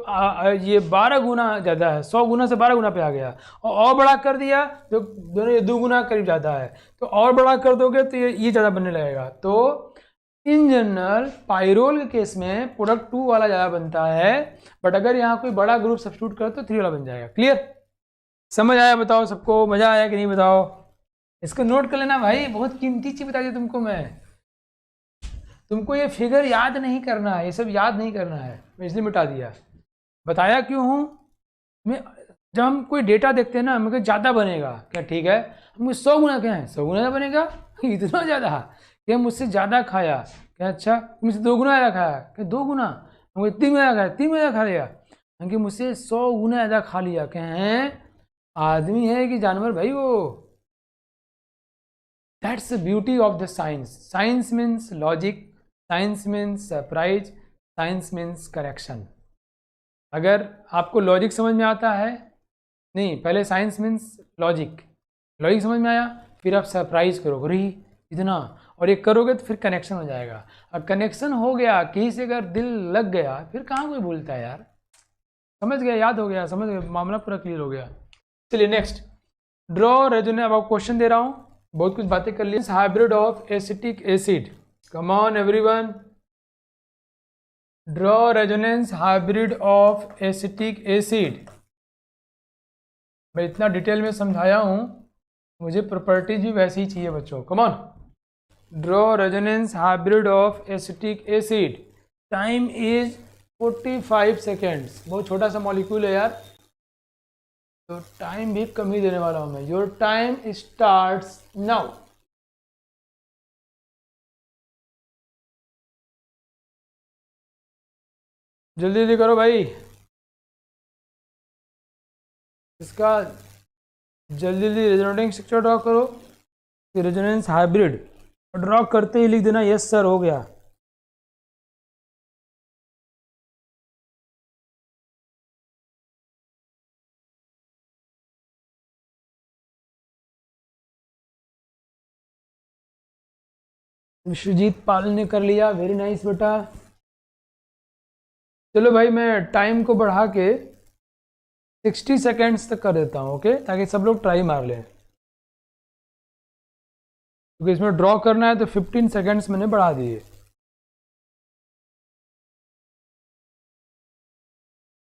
ये 12 गुना ज़्यादा है, 100 गुना से 12 गुना पे आ गया, और बड़ा कर दिया तो दोनों ये 2 गुना करीब ज़्यादा है, तो और बड़ा कर दोगे तो ये ज़्यादा बनने लगेगा। तो इन जनरल पाइरोल के केस में प्रोडक्ट 2 वाला ज़्यादा बनता है, बट अगर यहाँ कोई बड़ा ग्रुप सब्स्टिट्यूट करो तो 3 वाला बन जाएगा। क्लियर, समझ आया? बताओ सबको, मज़ा आया कि नहीं बताओ? इसको नोट कर लेना भाई, बहुत कीमती चीज़ बता दी तुमको मैं, तुमको ये फिगर याद नहीं करना है, ये सब याद नहीं करना है, मैं इसलिए मिटा दिया। बताया क्यों हूँ मैं, जब हम कोई डेटा देखते हैं ना, हम कहें ज़्यादा बनेगा क्या, ठीक है, हमको 100 गुना क्या है, 100 गुना बनेगा इतना ज़्यादा कि हम मुझसे ज़्यादा खाया क्या, अच्छा मुझसे 2 गुना ज़्यादा खाया क्या, 2 गुना, हमको 3 गुना खाया, 3 गुना खा लिया, क्योंकि मुझसे 100 गुना ज़्यादा खा लिया। कहें आदमी है कि जानवर भाई वो। That's the beauty of the science. Science means logic, science means surprise, science means correction. अगर आपको लॉजिक समझ में आता है, नहीं पहले साइंस मीन्स लॉजिक, लॉजिक समझ में आया फिर आप सरप्राइज करोगे, अरे इतना, और ये करोगे तो फिर कनेक्शन हो जाएगा। और कनेक्शन हो गया, किसी से अगर दिल लग गया फिर कहाँ कोई भूलता है यार। समझ गया, याद हो गया, समझ गया, मामला पूरा क्लियर हो गया। चलिए नेक्स्ट, ड्रॉ रेजोनेंस। अब आपको क्वेश्चन दे रहा हूँ, बहुत कुछ बातें कर ली। Hybrid of acetic acid, come on everyone, draw resonance hybrid of acetic acid. मैं इतना डिटेल में समझाया हूँ, मुझे प्रॉपर्टीज भी वैसी ही चाहिए बच्चों। Come on, draw resonance hybrid of acetic acid. Time is 45 seconds. बहुत छोटा सा मॉलिक्यूल है यार, तो टाइम भी कम ही देने वाला हूं मैं। Your time starts now. जल्दी जल्दी करो भाई, इसका जल्दी जल्दी रेजोनेटिंग स्ट्रक्चर ड्रॉ करो। रेजोनेंस हाइब्रिड ड्रॉ करते ही लिख देना यस सर, हो गया। विश्वजीत पाल ने कर लिया, वेरी नाइस बेटा। चलो भाई मैं टाइम को बढ़ा के 60 सेकेंड्स तक कर देता हूँ, ओके, ताकि सब लोग ट्राई मार लें। क्योंकि इसमें ड्रॉ करना है तो 15 सेकेंड्स मैंने बढ़ा दिए।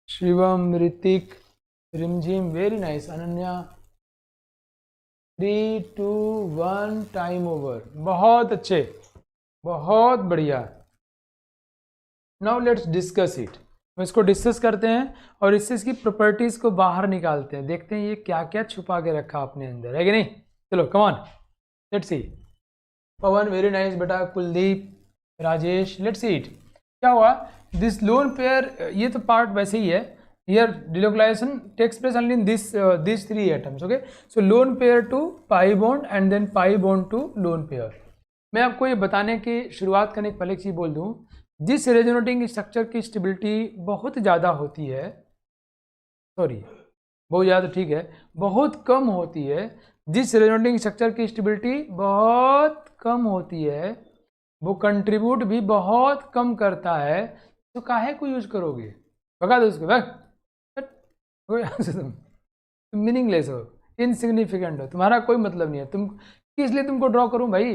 शिवम, ऋतिक, रिमझिम, very nice. Ananya, 3 2 1 time over. बहुत अच्छे, बहुत बढ़िया। Now let's discuss it. हम इसको डिस्कस करते हैं और इससे इसकी प्रॉपर्टीज को बाहर निकालते हैं, देखते हैं ये क्या क्या छुपा के रखा अपने अंदर है कि नहीं। चलो come on, let's see. Pawan, very nice बेटा। Kuldeep, Rajesh, let's see it. क्या हुआ, दिस लोन पेयर, ये तो पार्ट वैसे ही है। Here delocalization takes place only in these 3 atoms, okay? So lone pair to pi bond and then pi bond to lone pair. मैं आपको ये बताने की शुरुआत करने के पहले एक चीज़ बोल दूँ, जिस रेजोनेटिंग स्ट्रक्चर की स्टेबिलिटी बहुत ज़्यादा होती है, सॉरी बहुत ज़्यादा ठीक है, बहुत कम होती है, जिस रेजोनेटिंग स्ट्रक्चर की स्टेबिलिटी बहुत कम होती है, वो कंट्रीब्यूट भी बहुत कम करता है, तो काहे को यूज करोगे, बता दो उसको भाई। तुम मीनिंगलेस हो, इनसिग्निफिकेंट हो, तुम्हारा कोई मतलब नहीं है, तुम किस लिए तुमको ड्रॉ करूं भाई।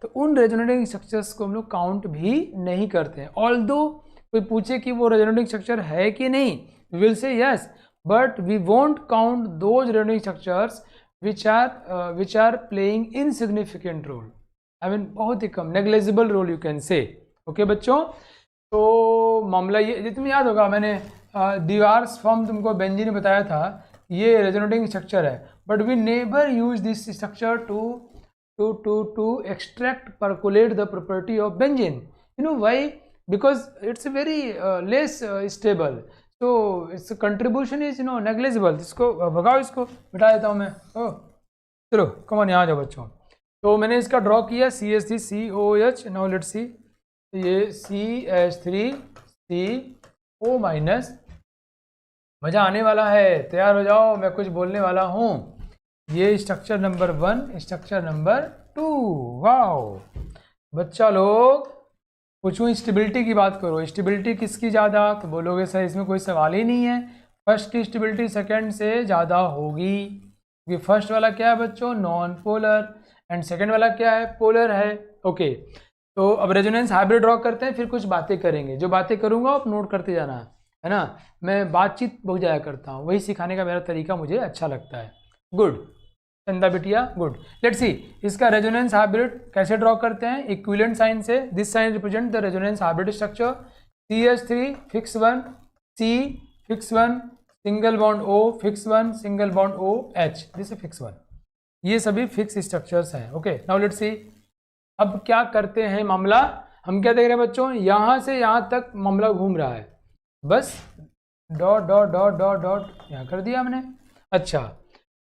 तो उन रेजोनेटिंग स्ट्रक्चर्स को हम लोग काउंट भी नहीं करते हैं। ऑल्दो कोई पूछे कि वो रेजोनेटिंग स्ट्रक्चर है कि नहीं, we will say yes, but we won't count those resonating structures which are playing insignificant role, I mean बहुत ही कम, negligible role you can say. Okay बच्चों, तो मामला ये तुम्हें याद होगा, मैंने डिवार्स फॉर्म तुमको बेंजीन ने बताया था, ये रेजोनेटिंग स्ट्रक्चर है, but we never use this structure to extract percolate the property of benzene. You know why, because it's very less stable, so its contribution is negligible। इसको भगाओ, इसको मिटा देता हूँ मैं। चलो कम ऑन, यहाँ जाओ बच्चों। तो मैंने इसका ड्रॉ किया CH3COOH। नाउ लेट्स सी, ये CH3CO माइनस, मज़ा आने वाला है, तैयार हो जाओ, मैं कुछ बोलने वाला हूँ। ये structure number 1, structure number 2। Wow बच्चा लोग, पूछूँ स्टेबिलिटी की बात करो, स्टेबिलिटी किसकी ज़्यादा, तो बोलोगे सर इसमें कोई सवाल ही नहीं है, फर्स्ट की स्टेबिलिटी सेकंड से ज़्यादा होगी, क्योंकि फर्स्ट वाला क्या है बच्चों, नॉन पोलर, एंड सेकंड वाला क्या है, पोलर है। ओके, तो अब रेजोनेंस हाइब्रिड ड्रॉ करते हैं, फिर कुछ बातें करेंगे, जो बातें करूँगा आप नोट करते जाना है ना। मैं बातचीत बहुत ज़्यादा करता हूँ, वही सिखाने का मेरा तरीका मुझे अच्छा लगता है। गुड चंदा बिटिया, गुड। लेट्स सी, इसका रेजोनेंस हाइब्रिड कैसे ड्रॉ करते हैं, इक्विवेलेंट साइन से। This sign represent the resonance hybrid structure. CH3 fix 1, C fix 1, single bond O fix 1, single bond OH, this is fix 1। ये सभी फिक्स स्ट्रक्चर्स हैं। Okay, now let's see, अब क्या करते हैं मामला, हम क्या देख रहे हैं बच्चों, यहाँ से यहाँ तक मामला घूम रहा है, बस dot dot dot dot dot यहाँ कर दिया हमने। अच्छा,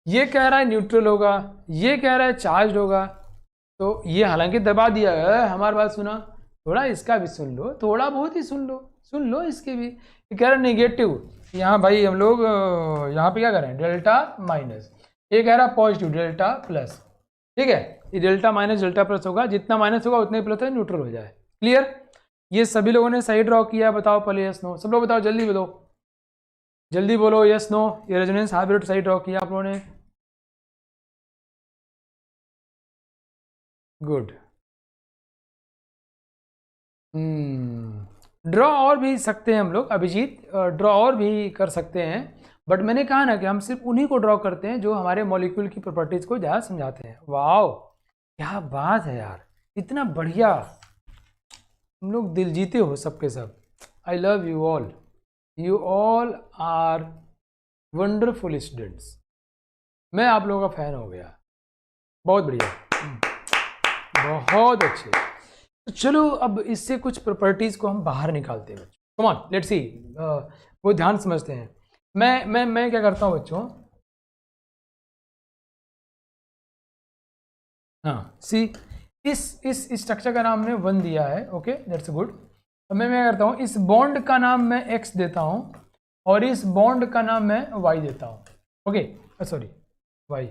ये कह रहा है न्यूट्रल होगा, ये कह रहा है चार्ज होगा, तो ये हालांकि दबा दिया है, हमारी बात सुना, थोड़ा इसका भी सुन लो, थोड़ा बहुत ही सुन लो इसके भी। ये कह रहा है नेगेटिव, यहाँ भाई हम लोग यहाँ पे क्या करें, डेल्टा माइनस, ये कह रहा है पॉजिटिव डेल्टा प्लस, ठीक है, ये डेल्टा माइनस डेल्टा प्लस होगा, जितना माइनस होगा उतने प्लस है, न्यूट्रल हो जाए। क्लियर? ये सभी लोगों ने सही ड्रॉ किया, बताओ पहले यस नो, सब लोग बताओ, जल्दी बोलो, जल्दी बोलो यस नो। ये रेजोनेंस हाइब्रिड सही ड्रॉ किया आप लोगों ने, गुड। ड्रॉ और भी सकते हैं हम लोग, अभिजीत ड्रॉ और भी कर सकते हैं, बट मैंने कहा ना कि हम सिर्फ उन्हीं को ड्रॉ करते हैं जो हमारे मॉलिक्यूल की प्रॉपर्टीज़ को ज़्यादा समझाते हैं। वाओ, क्या बात है यार, इतना बढ़िया, तुम लोग दिल जीते हो सबके सब। I love you all, you all are wonderful students. मैं आप लोगों का फ़ैन हो गया, बहुत बढ़िया, बहुत अच्छे। तो चलो अब इससे कुछ प्रॉपर्टीज़ को हम बाहर निकालते हैं बच्चों। कम ऑन लेट्स सी, वो ध्यान समझते हैं। मैं क्या करता हूँ बच्चों, हाँ सी, इस स्ट्रक्चर का नाम हमने 1 दिया है, ओके दैट्स गुड। तो मैं क्या करता हूँ, इस बॉन्ड का नाम मैं x देता हूँ और इस बॉन्ड का नाम मैं y देता हूँ, ओके सॉरी y।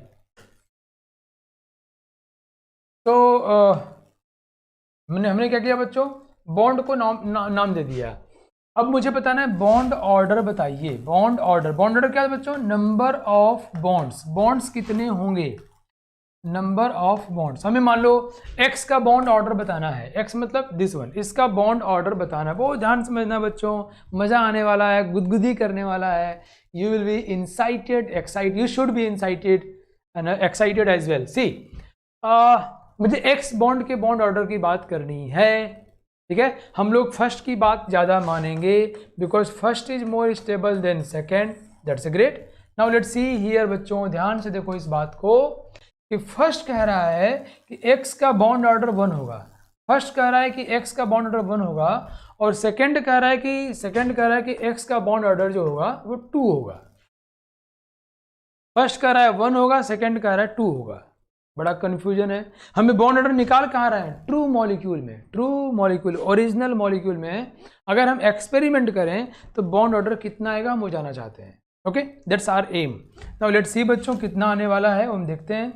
तो हमने क्या किया बच्चों, बॉन्ड को नाम दे दिया। अब मुझे बताना है बॉन्ड ऑर्डर, बताइए बॉन्ड ऑर्डर क्या है बच्चों, नंबर ऑफ बॉन्ड्स कितने होंगे, नंबर ऑफ बॉन्ड्स। हमें मान लो x का बॉन्ड ऑर्डर बताना है, x मतलब दिस वन, इसका बॉन्ड ऑर्डर बताना है। बहुत ध्यान समझना बच्चों, मज़ा आने वाला है, गुदगुदी करने वाला है, you will be incited, excited, you should be incited and excited as well. See, मुझे x बॉन्ड के बॉन्ड ऑर्डर की बात करनी है, ठीक है। हम लोग फर्स्ट की बात ज़्यादा मानेंगे because first is more stable then second, that's a great. Now let's see here बच्चों, ध्यान से देखो इस बात को कि फर्स्ट कह रहा है कि x का बॉन्ड ऑर्डर 1 होगा, फर्स्ट कह रहा है कि x का बॉन्ड ऑर्डर 1 होगा, और सेकंड कह रहा है कि x का बॉन्ड ऑर्डर जो होगा वो 2 होगा। फर्स्ट कह रहा है 1 होगा, सेकंड कह रहा है 2 होगा। बड़ा कंफ्यूजन है। हमें बॉन्ड ऑर्डर निकाल कहाँ रहा है, ट्रू मॉलिक्यूल ओरिजिनल मॉलिक्यूल में अगर हम एक्सपेरिमेंट करें तो बॉन्ड ऑर्डर कितना आएगा हम वो जानना चाहते हैं, okay that's our aim. Now let's see बच्चों कितना आने वाला है हम देखते हैं।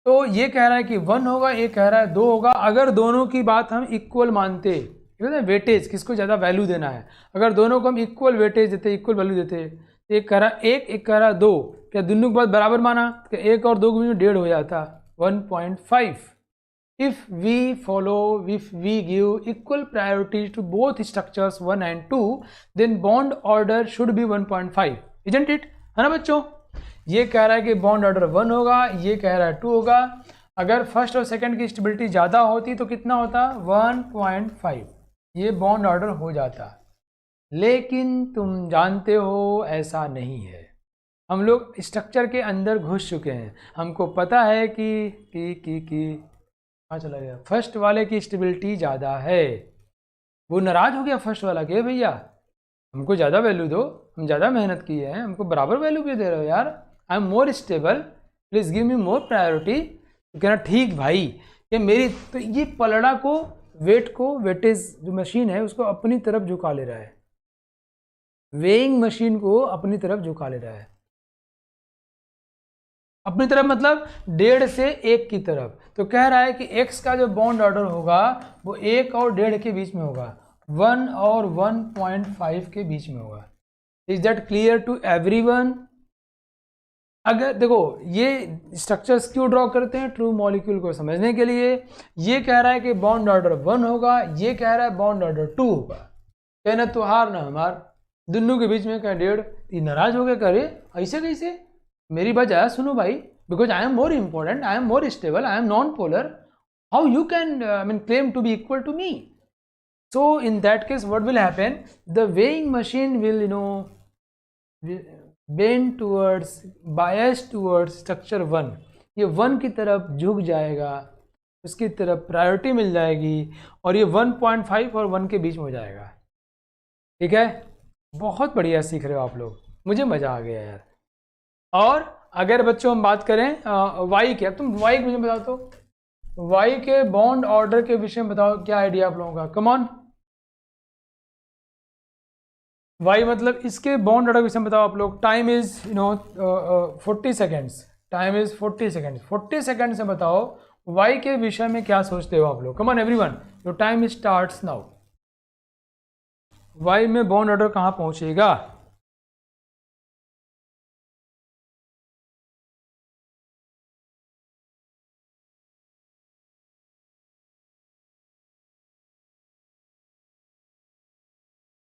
तो ये कह रहा है कि 1 होगा, ये कह रहा है 2 होगा। अगर दोनों की बात हम इक्वल मानते, वेटेज किसको ज़्यादा वैल्यू देना है, अगर दोनों को हम इक्वल वेटेज देते, इक्वल वैल्यू देते, एक कह रहा 1, एक कह रहा 2, क्या दोनों की बात बराबर माना, कि 1 और 2 के बीच में 1.5 हो जाता 1.5। If we give equal priority to both structures 1 and 2 then bond order should be 1.5, isn't it, है ना बच्चों। ये कह रहा है कि बॉन्ड ऑर्डर 1 होगा, ये कह रहा है 2 होगा। अगर फर्स्ट और सेकंड की स्टेबिलिटी ज़्यादा होती तो कितना होता 1.5, ये बॉन्ड ऑर्डर हो जाता। लेकिन तुम जानते हो ऐसा नहीं है, हम लोग स्ट्रक्चर के अंदर घुस चुके हैं, हमको पता है कि कहाँ चला गया, फर्स्ट वाले की स्टेबिलिटी ज़्यादा है। वो नाराज़ हो गया फर्स्ट वाला के भैया हमको ज़्यादा वैल्यू दो, हम ज़्यादा मेहनत किए हैं, हमको बराबर वैल्यू क्यों दे रहे हो यार, आई am more stable, please give me more priority. तो कहना ठीक भाई, ये मेरी, तो ये पलड़ा को वेटेज जो मशीन है उसको अपनी तरफ झुका ले रहा है, वेइंग मशीन को अपनी तरफ झुका ले रहा है। अपनी तरफ मतलब 1.5 से 1 की तरफ। तो कह रहा है कि x का जो बॉन्ड ऑर्डर होगा वो 1 और 1.5 के बीच में होगा, 1 और 1.5 के बीच में होगा। Is that clear to everyone? अगर देखो ये स्ट्रक्चर्स क्यों ड्रॉ करते हैं, ट्रू मॉलिक्यूल को समझने के लिए। ये कह रहा है कि बॉन्ड ऑर्डर 1 होगा, ये कह रहा है बॉन्ड ऑर्डर 2 होगा। कहना तो हार ना हमार, दोनों के बीच में क्या 1.5, नाराज हो गया, करे ऐसे कैसे, मेरी बात ज़्यादा सुनो भाई, because I am more important, I am more stable, I am non polar, how you can claim to be equal to me. So in that case what will happen, the weighing machine will bend towards, bias towards structure 1, ये 1 की तरफ झुक जाएगा, उसकी तरफ priority मिल जाएगी, और ये 1.5 और 1 के बीच में हो जाएगा, ठीक है। बहुत बढ़िया सीख रहे हो आप लोग, मुझे मज़ा आ गया यार। और अगर बच्चों हम बात करें वाई के, अब तुम वाई मुझे बताओ तो वाई के बॉन्ड ऑर्डर के विषय में बताओ, क्या आइडिया आप लोगों का? Come on. वाई मतलब इसके बॉन्ड ऑर्डर के विषय में बताओ आप लोग। Time is 40 seconds, time is 40 seconds, 40 second से बताओ वाई के विषय में क्या सोचते हो आप लोग। Come on everyone, your time starts now. Y में बॉन्ड ऑर्डर कहाँ पहुंचेगा?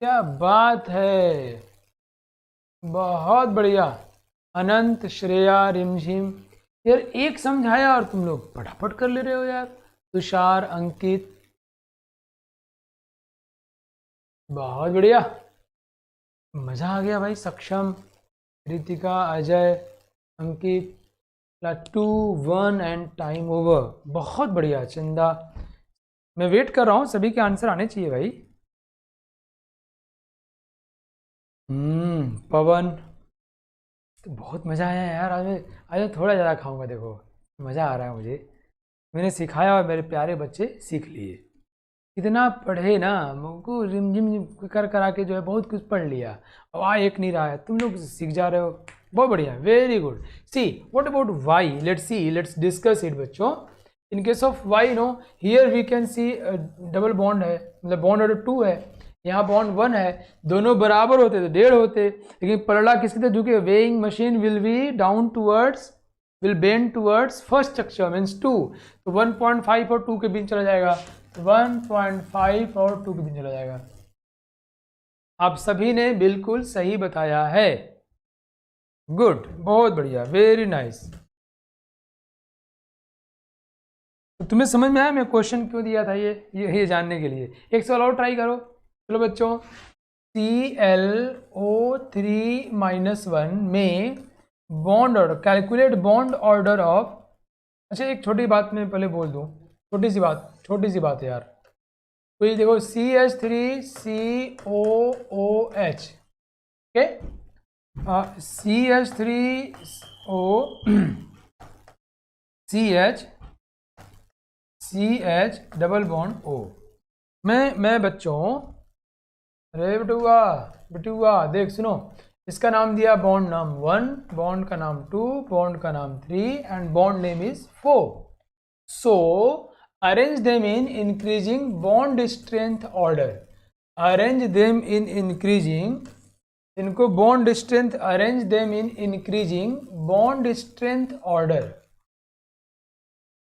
क्या बात है, बहुत बढ़िया। अनंत, श्रेया, रिमझिम, यार एक समझाया और तुम लोग फटाफट कर ले रहे हो यार। तुषार, अंकित, बहुत बढ़िया, मजा आ गया भाई। सक्षम, रितिका, अजय, अंकित, 2, 1 एंड टाइम ओवर। बहुत बढ़िया चंदा, मैं वेट कर रहा हूँ, सभी के आंसर आने चाहिए भाई। पवन, तो बहुत मज़ा आया यार। आज मैं थोड़ा ज़्यादा खाऊंगा, देखो मज़ा आ रहा है मुझे। मैंने सिखाया और मेरे प्यारे बच्चे सीख लिए। इतना पढ़े ना, मुझको रिमझिम कर करा के जो है बहुत कुछ पढ़ लिया, अब आ एक नहीं रहा है, तुम लोग सीख जा रहे हो, बहुत बढ़िया, very good. See what about Y, let's discuss it बच्चों। In case of Y no, here we can see double bond है, मतलब बॉन्ड ऑर्डर 2 है, यहाँ बॉन्ड 1 है, दोनों बराबर होते तो 1.5 होते, लेकिन पलड़ा किसकी तरफ झुके? Weighing machine will be down towards, will bend towards first structure means 2, तो 1.5 और 2 के बीच चला जाएगा, 1.5 और 2 के बीच चला जाएगा। आप सभी ने बिल्कुल सही बताया है, गुड, बहुत बढ़िया, वेरी नाइस। तो तुम्हें समझ में आया मैं क्वेश्चन क्यों दिया था? ये जानने के लिए। एक सवाल और ट्राई करो, चलो बच्चों। ClO3-1 में bond order, calculate bond order of. अच्छा एक छोटी बात मैं पहले बोल दूं, छोटी सी बात है यार। तो ये देखो CH3COOH, okay, CH double bond O। मैं बच्चों, अरे बेटुआ देख सुनो, इसका नाम दिया बॉन्ड नाम 1, बॉन्ड का नाम 2, बॉन्ड का नाम 3 and bond name is 4। So arrange them in increasing bond strength order, arrange them in increasing, इनको bond strength, arrange them in increasing bond strength order,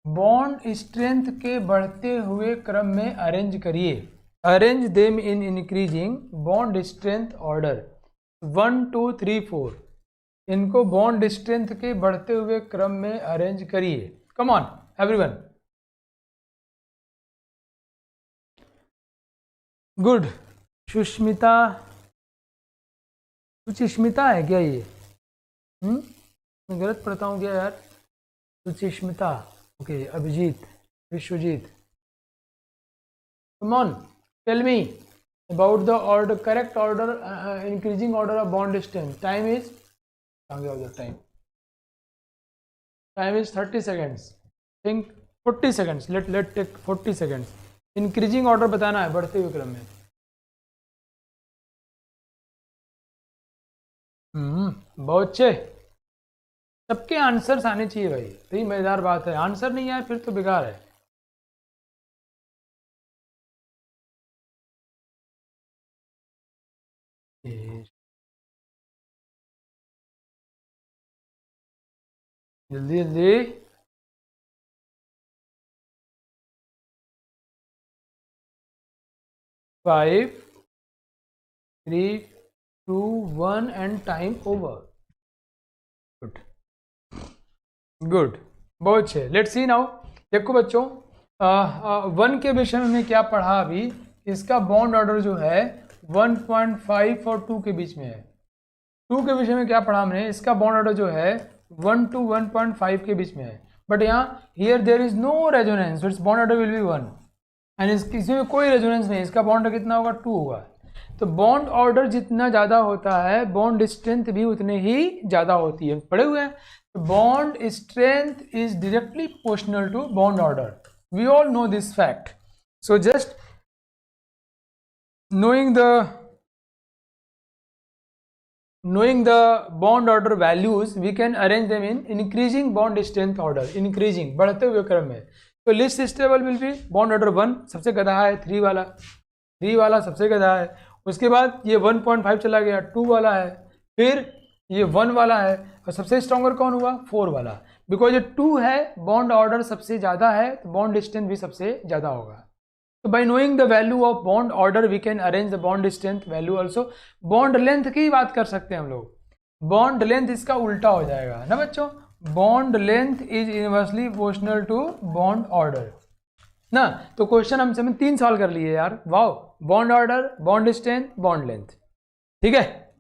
bond strength के बढ़ते हुए क्रम में अरेंज करिए, arrange them in increasing bond strength order 1 2 3 4, इनको bond strength के बढ़ते हुए क्रम में अरेंज करिए। Come on everyone, good. Sushmita, Suchismita है क्या ये? मैं गलत पढ़ता हूँ क्या यार? Suchismita, okay. Abhijit, Vishwajit, come on tell me about the order, correct order, increasing order of bond strength. Time is, time is 30 seconds, think 40 seconds, let take 40 seconds, increasing order बताना है, बढ़ते हुए क्रम में। बहुत अच्छे, सबके आंसर्स आने चाहिए भाई, तो ये मजेदार बात है। आंसर नहीं आए फिर तो बेकार है। जल्दी जल्दी, 5 3 2 1 and time over. Good good, बहुत अच्छे। Let's see now. देखो बच्चों, 1 के विषय में क्या पढ़ा अभी, इसका बॉन्ड ऑर्डर जो है 1.5 और 2 के बीच में है। 2 के विषय में क्या पढ़ा हमने, इसका बॉन्ड ऑर्डर जो है 1 to 1.5 के बीच में है, बट यहाँ here there is no resonance, it's bond order will be 1 and इसमें कोई रेजोनेंस नहीं, इसका बॉन्ड ऑर्डर कितना होगा? 2 होगा। तो बॉन्ड ऑर्डर जितना ज़्यादा होता है बॉन्ड स्ट्रेंथ भी उतने ही ज़्यादा होती है, पढ़े हुए हैं। तो bond strength is directly proportional to bond order, we all know this fact. So just knowing the bond order values, we can arrange them in increasing bond strength order, increasing बढ़ते हुए क्रम में। तो list stable will be bond order 1 सबसे गधा है, 3 वाला सबसे गधा है, उसके बाद ये 1.5 चला गया, 2 वाला है, फिर ये 1 वाला है, और सबसे स्ट्रॉन्गर कौन हुआ, 4 वाला। बिकॉज ये 2 है, बॉन्ड ऑर्डर सबसे ज़्यादा है, तो बॉन्ड स्ट्रेंथ भी सबसे ज़्यादा होगा। तो by knowing the value of bond order we can arrange the bond strength value also. Bond length की बात कर सकते हैं हम लोग, बॉन्ड लेंथ इसका उल्टा हो जाएगा ना बच्चों, bond length is inversely proportional to bond order ना। तो क्वेश्चन हमसे में 3 सवाल कर लिए यार, wow, bond order, bond strength, bond length, ठीक है।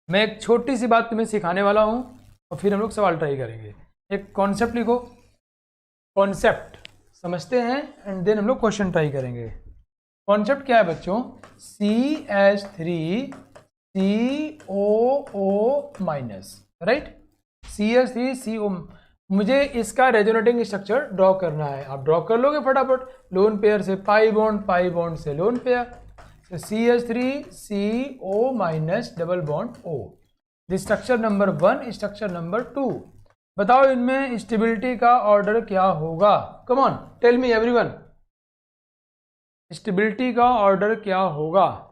मैं एक छोटी सी बात तुम्हें सिखाने वाला हूं और फिर हम लोग सवाल ट्राई करेंगे। एक कॉन्सेप्ट लिखो, कॉन्सेप्ट समझते हैं एंड देन हम लोग क्वेश्चन ट्राई करेंगे। कॉन्सेप्ट क्या है बच्चों, CH3COO माइनस, राइट, CH3CO। मुझे इसका रेजोनेटिंग स्ट्रक्चर ड्रॉ करना है, आप ड्रॉ कर लोगे फटाफट, लोन पेयर से पाई बॉन्ड से लोन पेयर, तो CH3CO minus double bond O, this structure number 1, structure number 2। बताओ इनमें स्टेबिलिटी का ऑर्डर क्या होगा, come on tell me everyone, stability का ऑर्डर क्या होगा।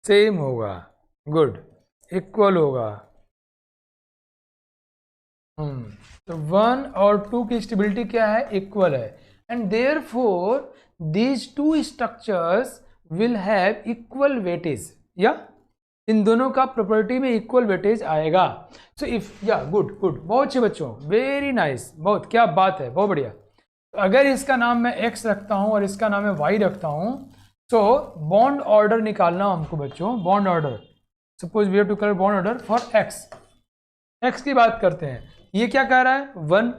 सेम होगा, गुड, इक्वल होगा। तो 1 और 2 की स्टेबिलिटी क्या है, इक्वल है, and therefore these 2 structures will have equal weightage, या इन दोनों का प्रॉपर्टी में इक्वल वेटेज आएगा। सो इफ, या गुड, बहुत अच्छे बच्चों, वेरी नाइस, बहुत, क्या बात है, बहुत बढ़िया। अगर इसका नाम मैं x रखता हूं और इसका नाम मैं y रखता हूं, तो बॉन्ड ऑर्डर निकालना हमको बच्चों, bond order, suppose we have to call bond order for x की बात करते हैं। ये क्या कह रहा है 1,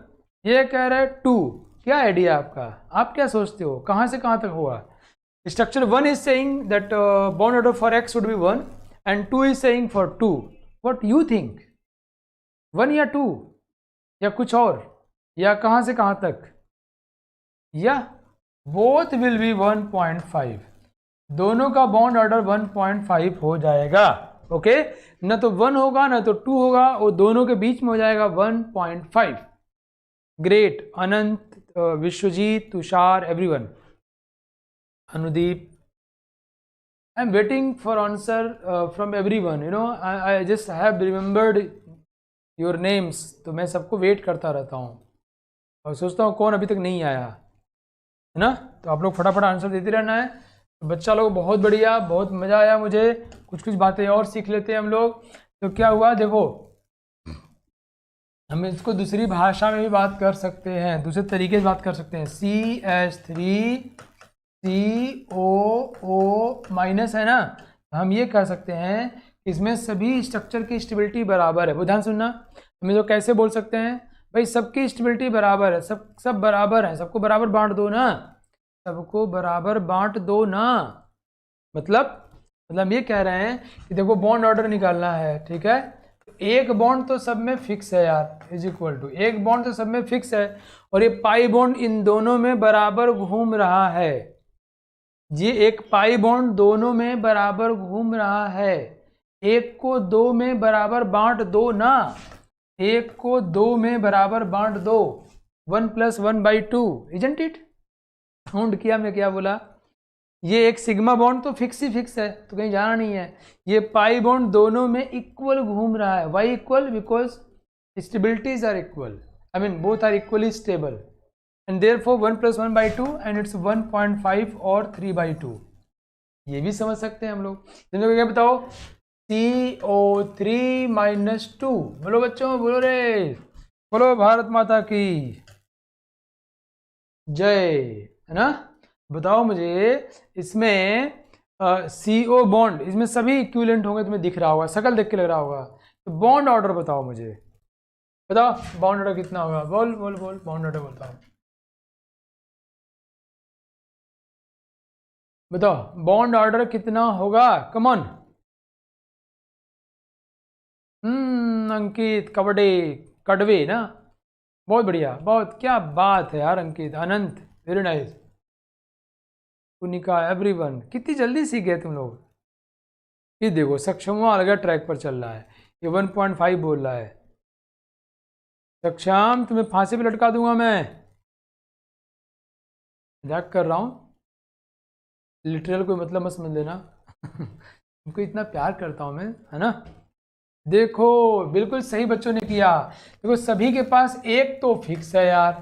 ये कह रहा है 2, क्या आइडिया आपका, आप क्या सोचते हो कहां से कहां तक होगा। Structure 1 is saying that bond order for x would be 1 and 2 is saying for 2. What you think? 1 या 2 या कुछ और, या कहां से कहां तक, या both will be 1.5, दोनों का बॉन्ड ऑर्डर 1.5 हो जाएगा, ओके। ना तो 1 होगा ना तो 2 होगा, वो दोनों के बीच में हो जाएगा 1.5। Great, Anant, Vishwajit, Tushar, everyone, Anudeep, I'm waiting for answer from everyone, you know, I just have remembered your names, तो मैं सबको वेट करता रहता हूँ और सोचता हूँ कौन अभी तक नहीं आया है ना। तो आप लोग फटाफट आंसर देते रहना है। तो बच्चा लोग बहुत बढ़िया, बहुत मज़ा आया मुझे, कुछ बातें और सीख लेते हैं हम लोग। तो क्या हुआ देखो, हम इसको दूसरी भाषा में भी बात कर सकते हैं, दूसरे तरीके से बात कर सकते हैं। CH3COO माइनस है ना, हम ये कह सकते हैं कि इसमें सभी स्ट्रक्चर की स्टेबिलिटी बराबर है। वो ध्यान सुनना, हम तो कैसे बोल सकते हैं भाई, सबकी स्टेबिलिटी बराबर है, सब बराबर है, सबको बराबर बांट दो ना, सबको बराबर बांट दो ना। मतलब ये कह रहे हैं कि देखो बॉन्ड ऑर्डर निकालना है, ठीक है, एक बॉन्ड तो सब में फिक्स है यार, इज इक्वल टू, एक बॉन्ड तो सब में फिक्स है, और ये पाई बॉन्ड इन दोनों में बराबर घूम रहा है, ये एक पाई बॉन्ड दोनों में बराबर घूम रहा है। एक को 2 में बराबर बांट दो ना, एक को 2 में बराबर बांट दो, 1 + 1/2, इजंट इट। काउंट किया मैं, क्या बोला, ये एक सिग्मा बॉन्ड तो फिक्स ही फिक्स है, तो कहीं जाना नहीं है। ये पाई बॉन्ड दोनों में इक्वल घूम रहा है, why equal, because stabilities are equal, I mean both are equally stable, and therefore 1 + 1/2 and it's 1.5 और 3/2। ये भी समझ सकते हैं हम लोग। क्या बताओ, CO3 - 2, बोलो बच्चों, बोलो रे, बोलो भारत माता की जय, है ना। बताओ मुझे इसमें CO बॉन्ड, इसमें सभी इक्विवेलेंट होंगे, तुम्हें दिख रहा होगा, शकल देख के लग रहा होगा। तो बॉन्ड ऑर्डर बताओ मुझे, बताओ बॉन्ड ऑर्डर कितना होगा, बोल बोल बोल, बॉन्ड ऑर्डर बताओ, बताओ बॉन्ड ऑर्डर कितना होगा, कम ऑन। अंकित कबड्डी कड़वे ना, बहुत बढ़िया, बहुत, क्या बात है यार अंकित, अनंत, वेरी नाइस, पुनिका, एवरीवन, कितनी जल्दी सीख गए तुम लोग। ये देखो सक्षम अलग ट्रैक पर चल रहा है, ये 1.5 बोल रहा है। सक्षम तुम्हें फांसी पे लटका दूंगा मैं, मजाक कर रहा हूँ, लिटरल कोई मतलब मत समझ लेना। तुमको इतना प्यार करता हूँ मैं, है ना। देखो बिल्कुल सही बच्चों ने किया, देखो सभी के पास एक तो फिक्स है यार,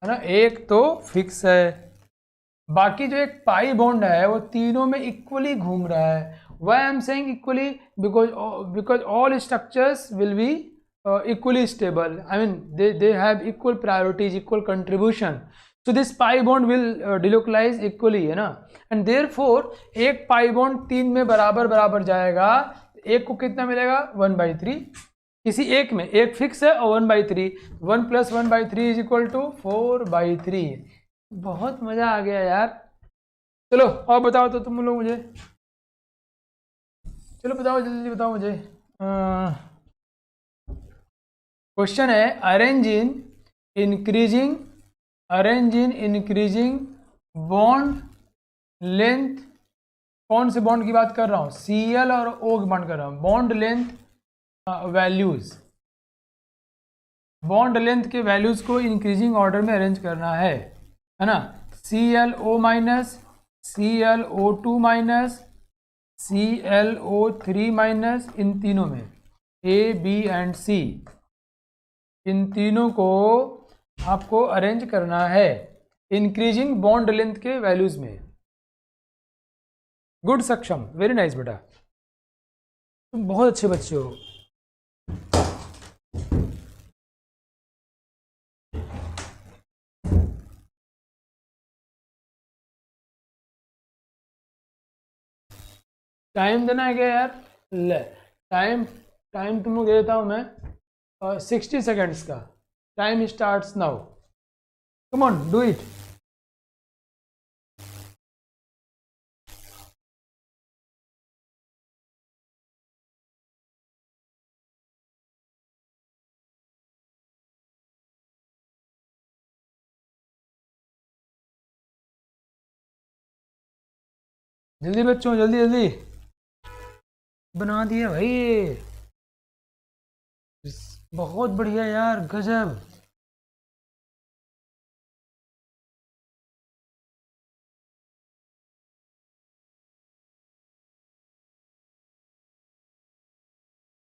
है ना, एक तो फिक्स है, बाकी जो एक पाई बॉन्ड है वो तीनों में इक्वली घूम रहा है। Why I am saying equally, because all structures will be equally stable, I mean they have equal priorities, equal contribution, so this pi bond will delocalize equally, है ना, and therefore एक pi bond 3 में बराबर बराबर जाएगा, एक को कितना मिलेगा 1/3, किसी एक में एक फिक्स है और 1/3, 1 + 1/3 इज इक्वल टू 4/3। बहुत मजा आ गया यार। चलो और बताओ तो तुम लोग मुझे, चलो बताओ जल्दी बताओ मुझे। क्वेश्चन है arrange in increasing bond length, कौन से बॉन्ड की बात कर रहा हूँ, Cl और O की बात कर रहा हूँ, bond length values, bond length के वैल्यूज को इंक्रीजिंग ऑर्डर में अरेंज करना है ना, ClO minus, ClO2 minus, ClO3 minus, इन तीनों में A, B एंड C, इन तीनों को आपको अरेंज करना है इंक्रीजिंग बॉन्ड लेंथ के वैल्यूज में। गुड सक्षम, वेरी नाइस बेटा, तुम बहुत अच्छे बच्चे हो। टाइम देना है क्या यार, ले टाइम तुम लोग देता हूं मैं 60 सेकेंड्स का, time starts now, come on do it. जल्दी बच्चों, जल्दी जल्दी, बना दिया भाई ये, बहुत बढ़िया यार, गजब।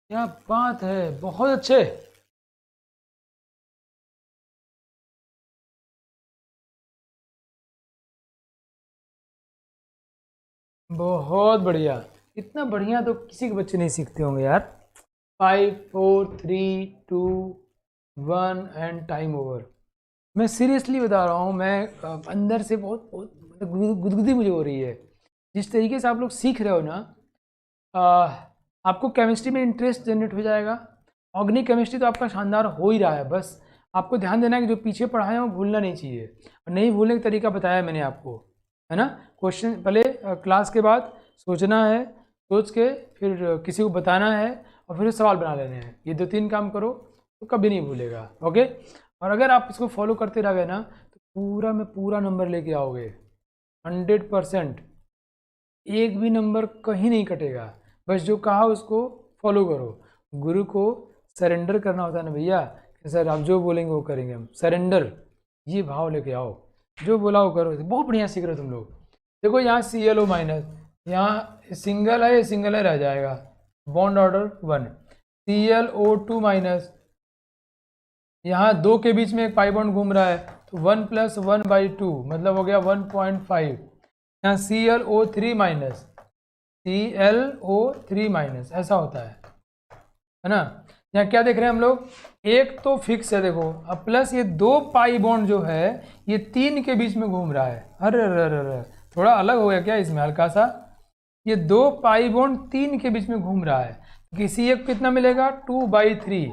क्या बात है, बहुत अच्छे, बहुत बढ़िया, इतना बढ़िया तो किसी के बच्चे नहीं सीखते होंगे यार। 5 4 3 2 1 एंड टाइम ओवर। मैं सीरियसली बता रहा हूँ, मैं अंदर से बहुत बहुत गुदगुदी मुझे हो रही है, जिस तरीके से आप लोग सीख रहे हो ना। आपको केमिस्ट्री में इंटरेस्ट जनरेट हो जाएगा, ऑर्गेनिक केमिस्ट्री तो आपका शानदार हो ही रहा है, बस आपको ध्यान देना है कि जो पीछे पढ़ाए हैं वो भूलना नहीं चाहिए, और नहीं भूलने का तरीका बताया मैंने आपको, है ना। क्वेश्चन पहले क्लास के बाद सोचना है, सोच के फिर किसी को बताना है, और फिर सवाल बना लेने हैं, ये 2-3 काम करो तो कभी नहीं भूलेगा, ओके। और अगर आप इसको फॉलो करते रह गए ना तो पूरा में पूरा नंबर लेके आओगे, 100%, एक भी नंबर कहीं नहीं कटेगा, बस जो कहा उसको फॉलो करो। गुरु को सरेंडर करना होता है ना भैया, कि सर आप जो बोलेंगे वो करेंगे हम, सरेंडर, ये भाव लेके आओ, जो बोला वो करो। बहुत बढ़िया सीख रहे हो तुम लोग। देखो यहाँ ClO माइनस, यहाँ सिंगल है, ये सिंगल है रह जाएगा, बॉन्ड ऑर्डर 1, ClO2 माइनस, यहाँ 2 के बीच में एक पाई बॉन्ड घूम रहा है, तो 1 + 1/2 मतलब हो गया 1.5। यहाँ ClO3 माइनस, ClO3 माइनस, ऐसा होता है ना। यहाँ क्या देख रहे हैं हम लोग, एक तो फिक्स है देखो, अब प्लस ये 2 पाई बॉन्ड जो है ये 3 के बीच में घूम रहा है। अरे अरे अरे, थोड़ा अलग हो गया क्या इसमें, हल्का सा ये 2 पाई बॉन्ड 3 के बीच में घूम रहा है, किसी एक कितना मिलेगा 2/3।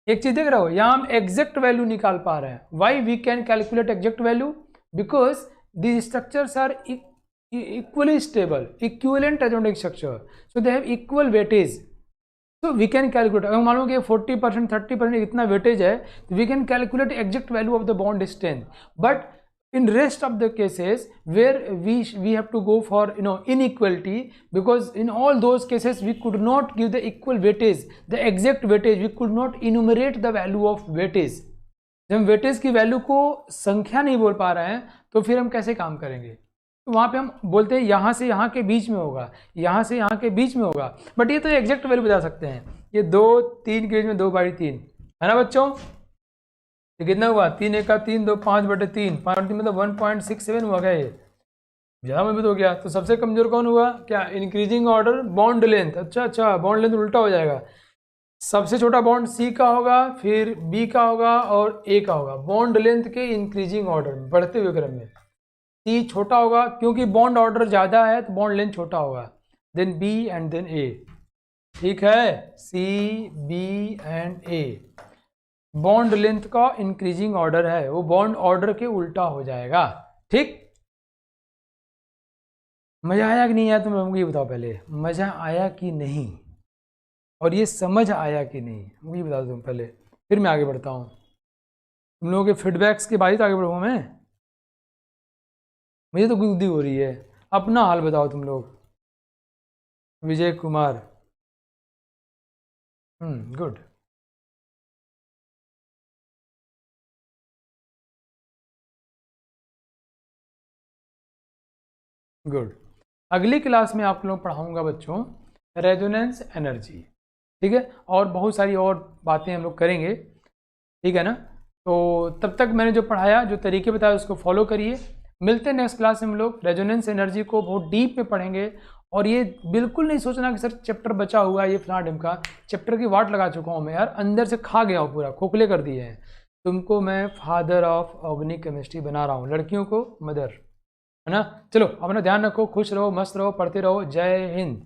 एक चीज देख रहे हो, यहाँ हम एग्जैक्ट वैल्यू निकाल पा रहे हैं। Why we can calculate exact value? Because the structures are equally stable, equivalent atomic structure, so they have equal weightage, तो वी कैन कैलकुलेट। अगर मालूम कि 40% 30% इतना वेटेज है, तो we can calculate exact value of the bond strength. But in rest of the cases where we have to go for inequality, because in all those cases we could not give the equal weightage, the exact weightage, we could not enumerate the value of weightage। जब हम weightage की value को संख्या नहीं बोल पा रहे हैं तो फिर हम कैसे काम करेंगे? तो वहाँ पे हम बोलते हैं यहाँ से यहाँ के बीच में होगा, यहाँ से यहाँ के बीच में होगा, बट ये तो एग्जैक्ट वैल्यू बता सकते हैं। ये 2 3 के बीच में 2/3 है ना बच्चों? तो कितना हुआ? 3 × 3 2 5/3, 5 मतलब 1.67 हुआ क्या? ये ज़्यादा मजबूत हो गया। तो सबसे कमजोर कौन हुआ? क्या? Increasing order bond length. अच्छा, बॉन्ड लेंथ उल्टा हो जाएगा, सबसे छोटा बॉन्ड सी का होगा, फिर बी का होगा और ए का होगा। बॉन्ड लेंथ के इंक्रीजिंग ऑर्डर में, बढ़ते हुए क्रम में सी छोटा होगा, क्योंकि बॉन्ड ऑर्डर ज़्यादा है तो बॉन्ड लेंथ छोटा होगा, then B and then A. ठीक है, C B and A bond length का इंक्रीजिंग ऑर्डर है, वो बॉन्ड ऑर्डर के उल्टा हो जाएगा। ठीक, मजा आया कि नहीं आया? तुम लोगों को ये बताओ पहले, मजा आया कि नहीं, और ये समझ आया कि नहीं, मुझे ये बता दो तुम पहले, फिर मैं आगे बढ़ता हूँ। तुम लोगों के फीडबैक्स के बाद ही तो आगे बढ़ूँगा मैं, मुझे तो गुस्दी हो रही है। अपना हाल बताओ तुम लोग। विजय कुमार, गुड। गुड। अगली क्लास में आप लोग पढ़ाऊंगा बच्चों रेजोनेंस एनर्जी। ठीक है, और बहुत सारी और बातें हम लोग करेंगे। ठीक है ना? तो तब तक मैंने जो पढ़ाया, जो तरीके बताए, उसको फॉलो करिए। मिलते हैं नेक्स्ट क्लास में। हम लोग रेजोनेंस एनर्जी को बहुत डीप में पढ़ेंगे, और ये बिल्कुल नहीं सोचना कि सर चैप्टर बचा हुआ है, ये फलाना ढिमका चैप्टर की वाट लगा चुका हूँ मैं यार, अंदर से खा गया हूँ, पूरा खोखले कर दिए हैं। तुमको मैं फादर ऑफ ऑर्गेनिक केमिस्ट्री बना रहा हूँ, लड़कियों को मदर, है ना? चलो अपना ध्यान रखो, खुश रहो, मस्त रहो, पढ़ते रहो। जय हिंद।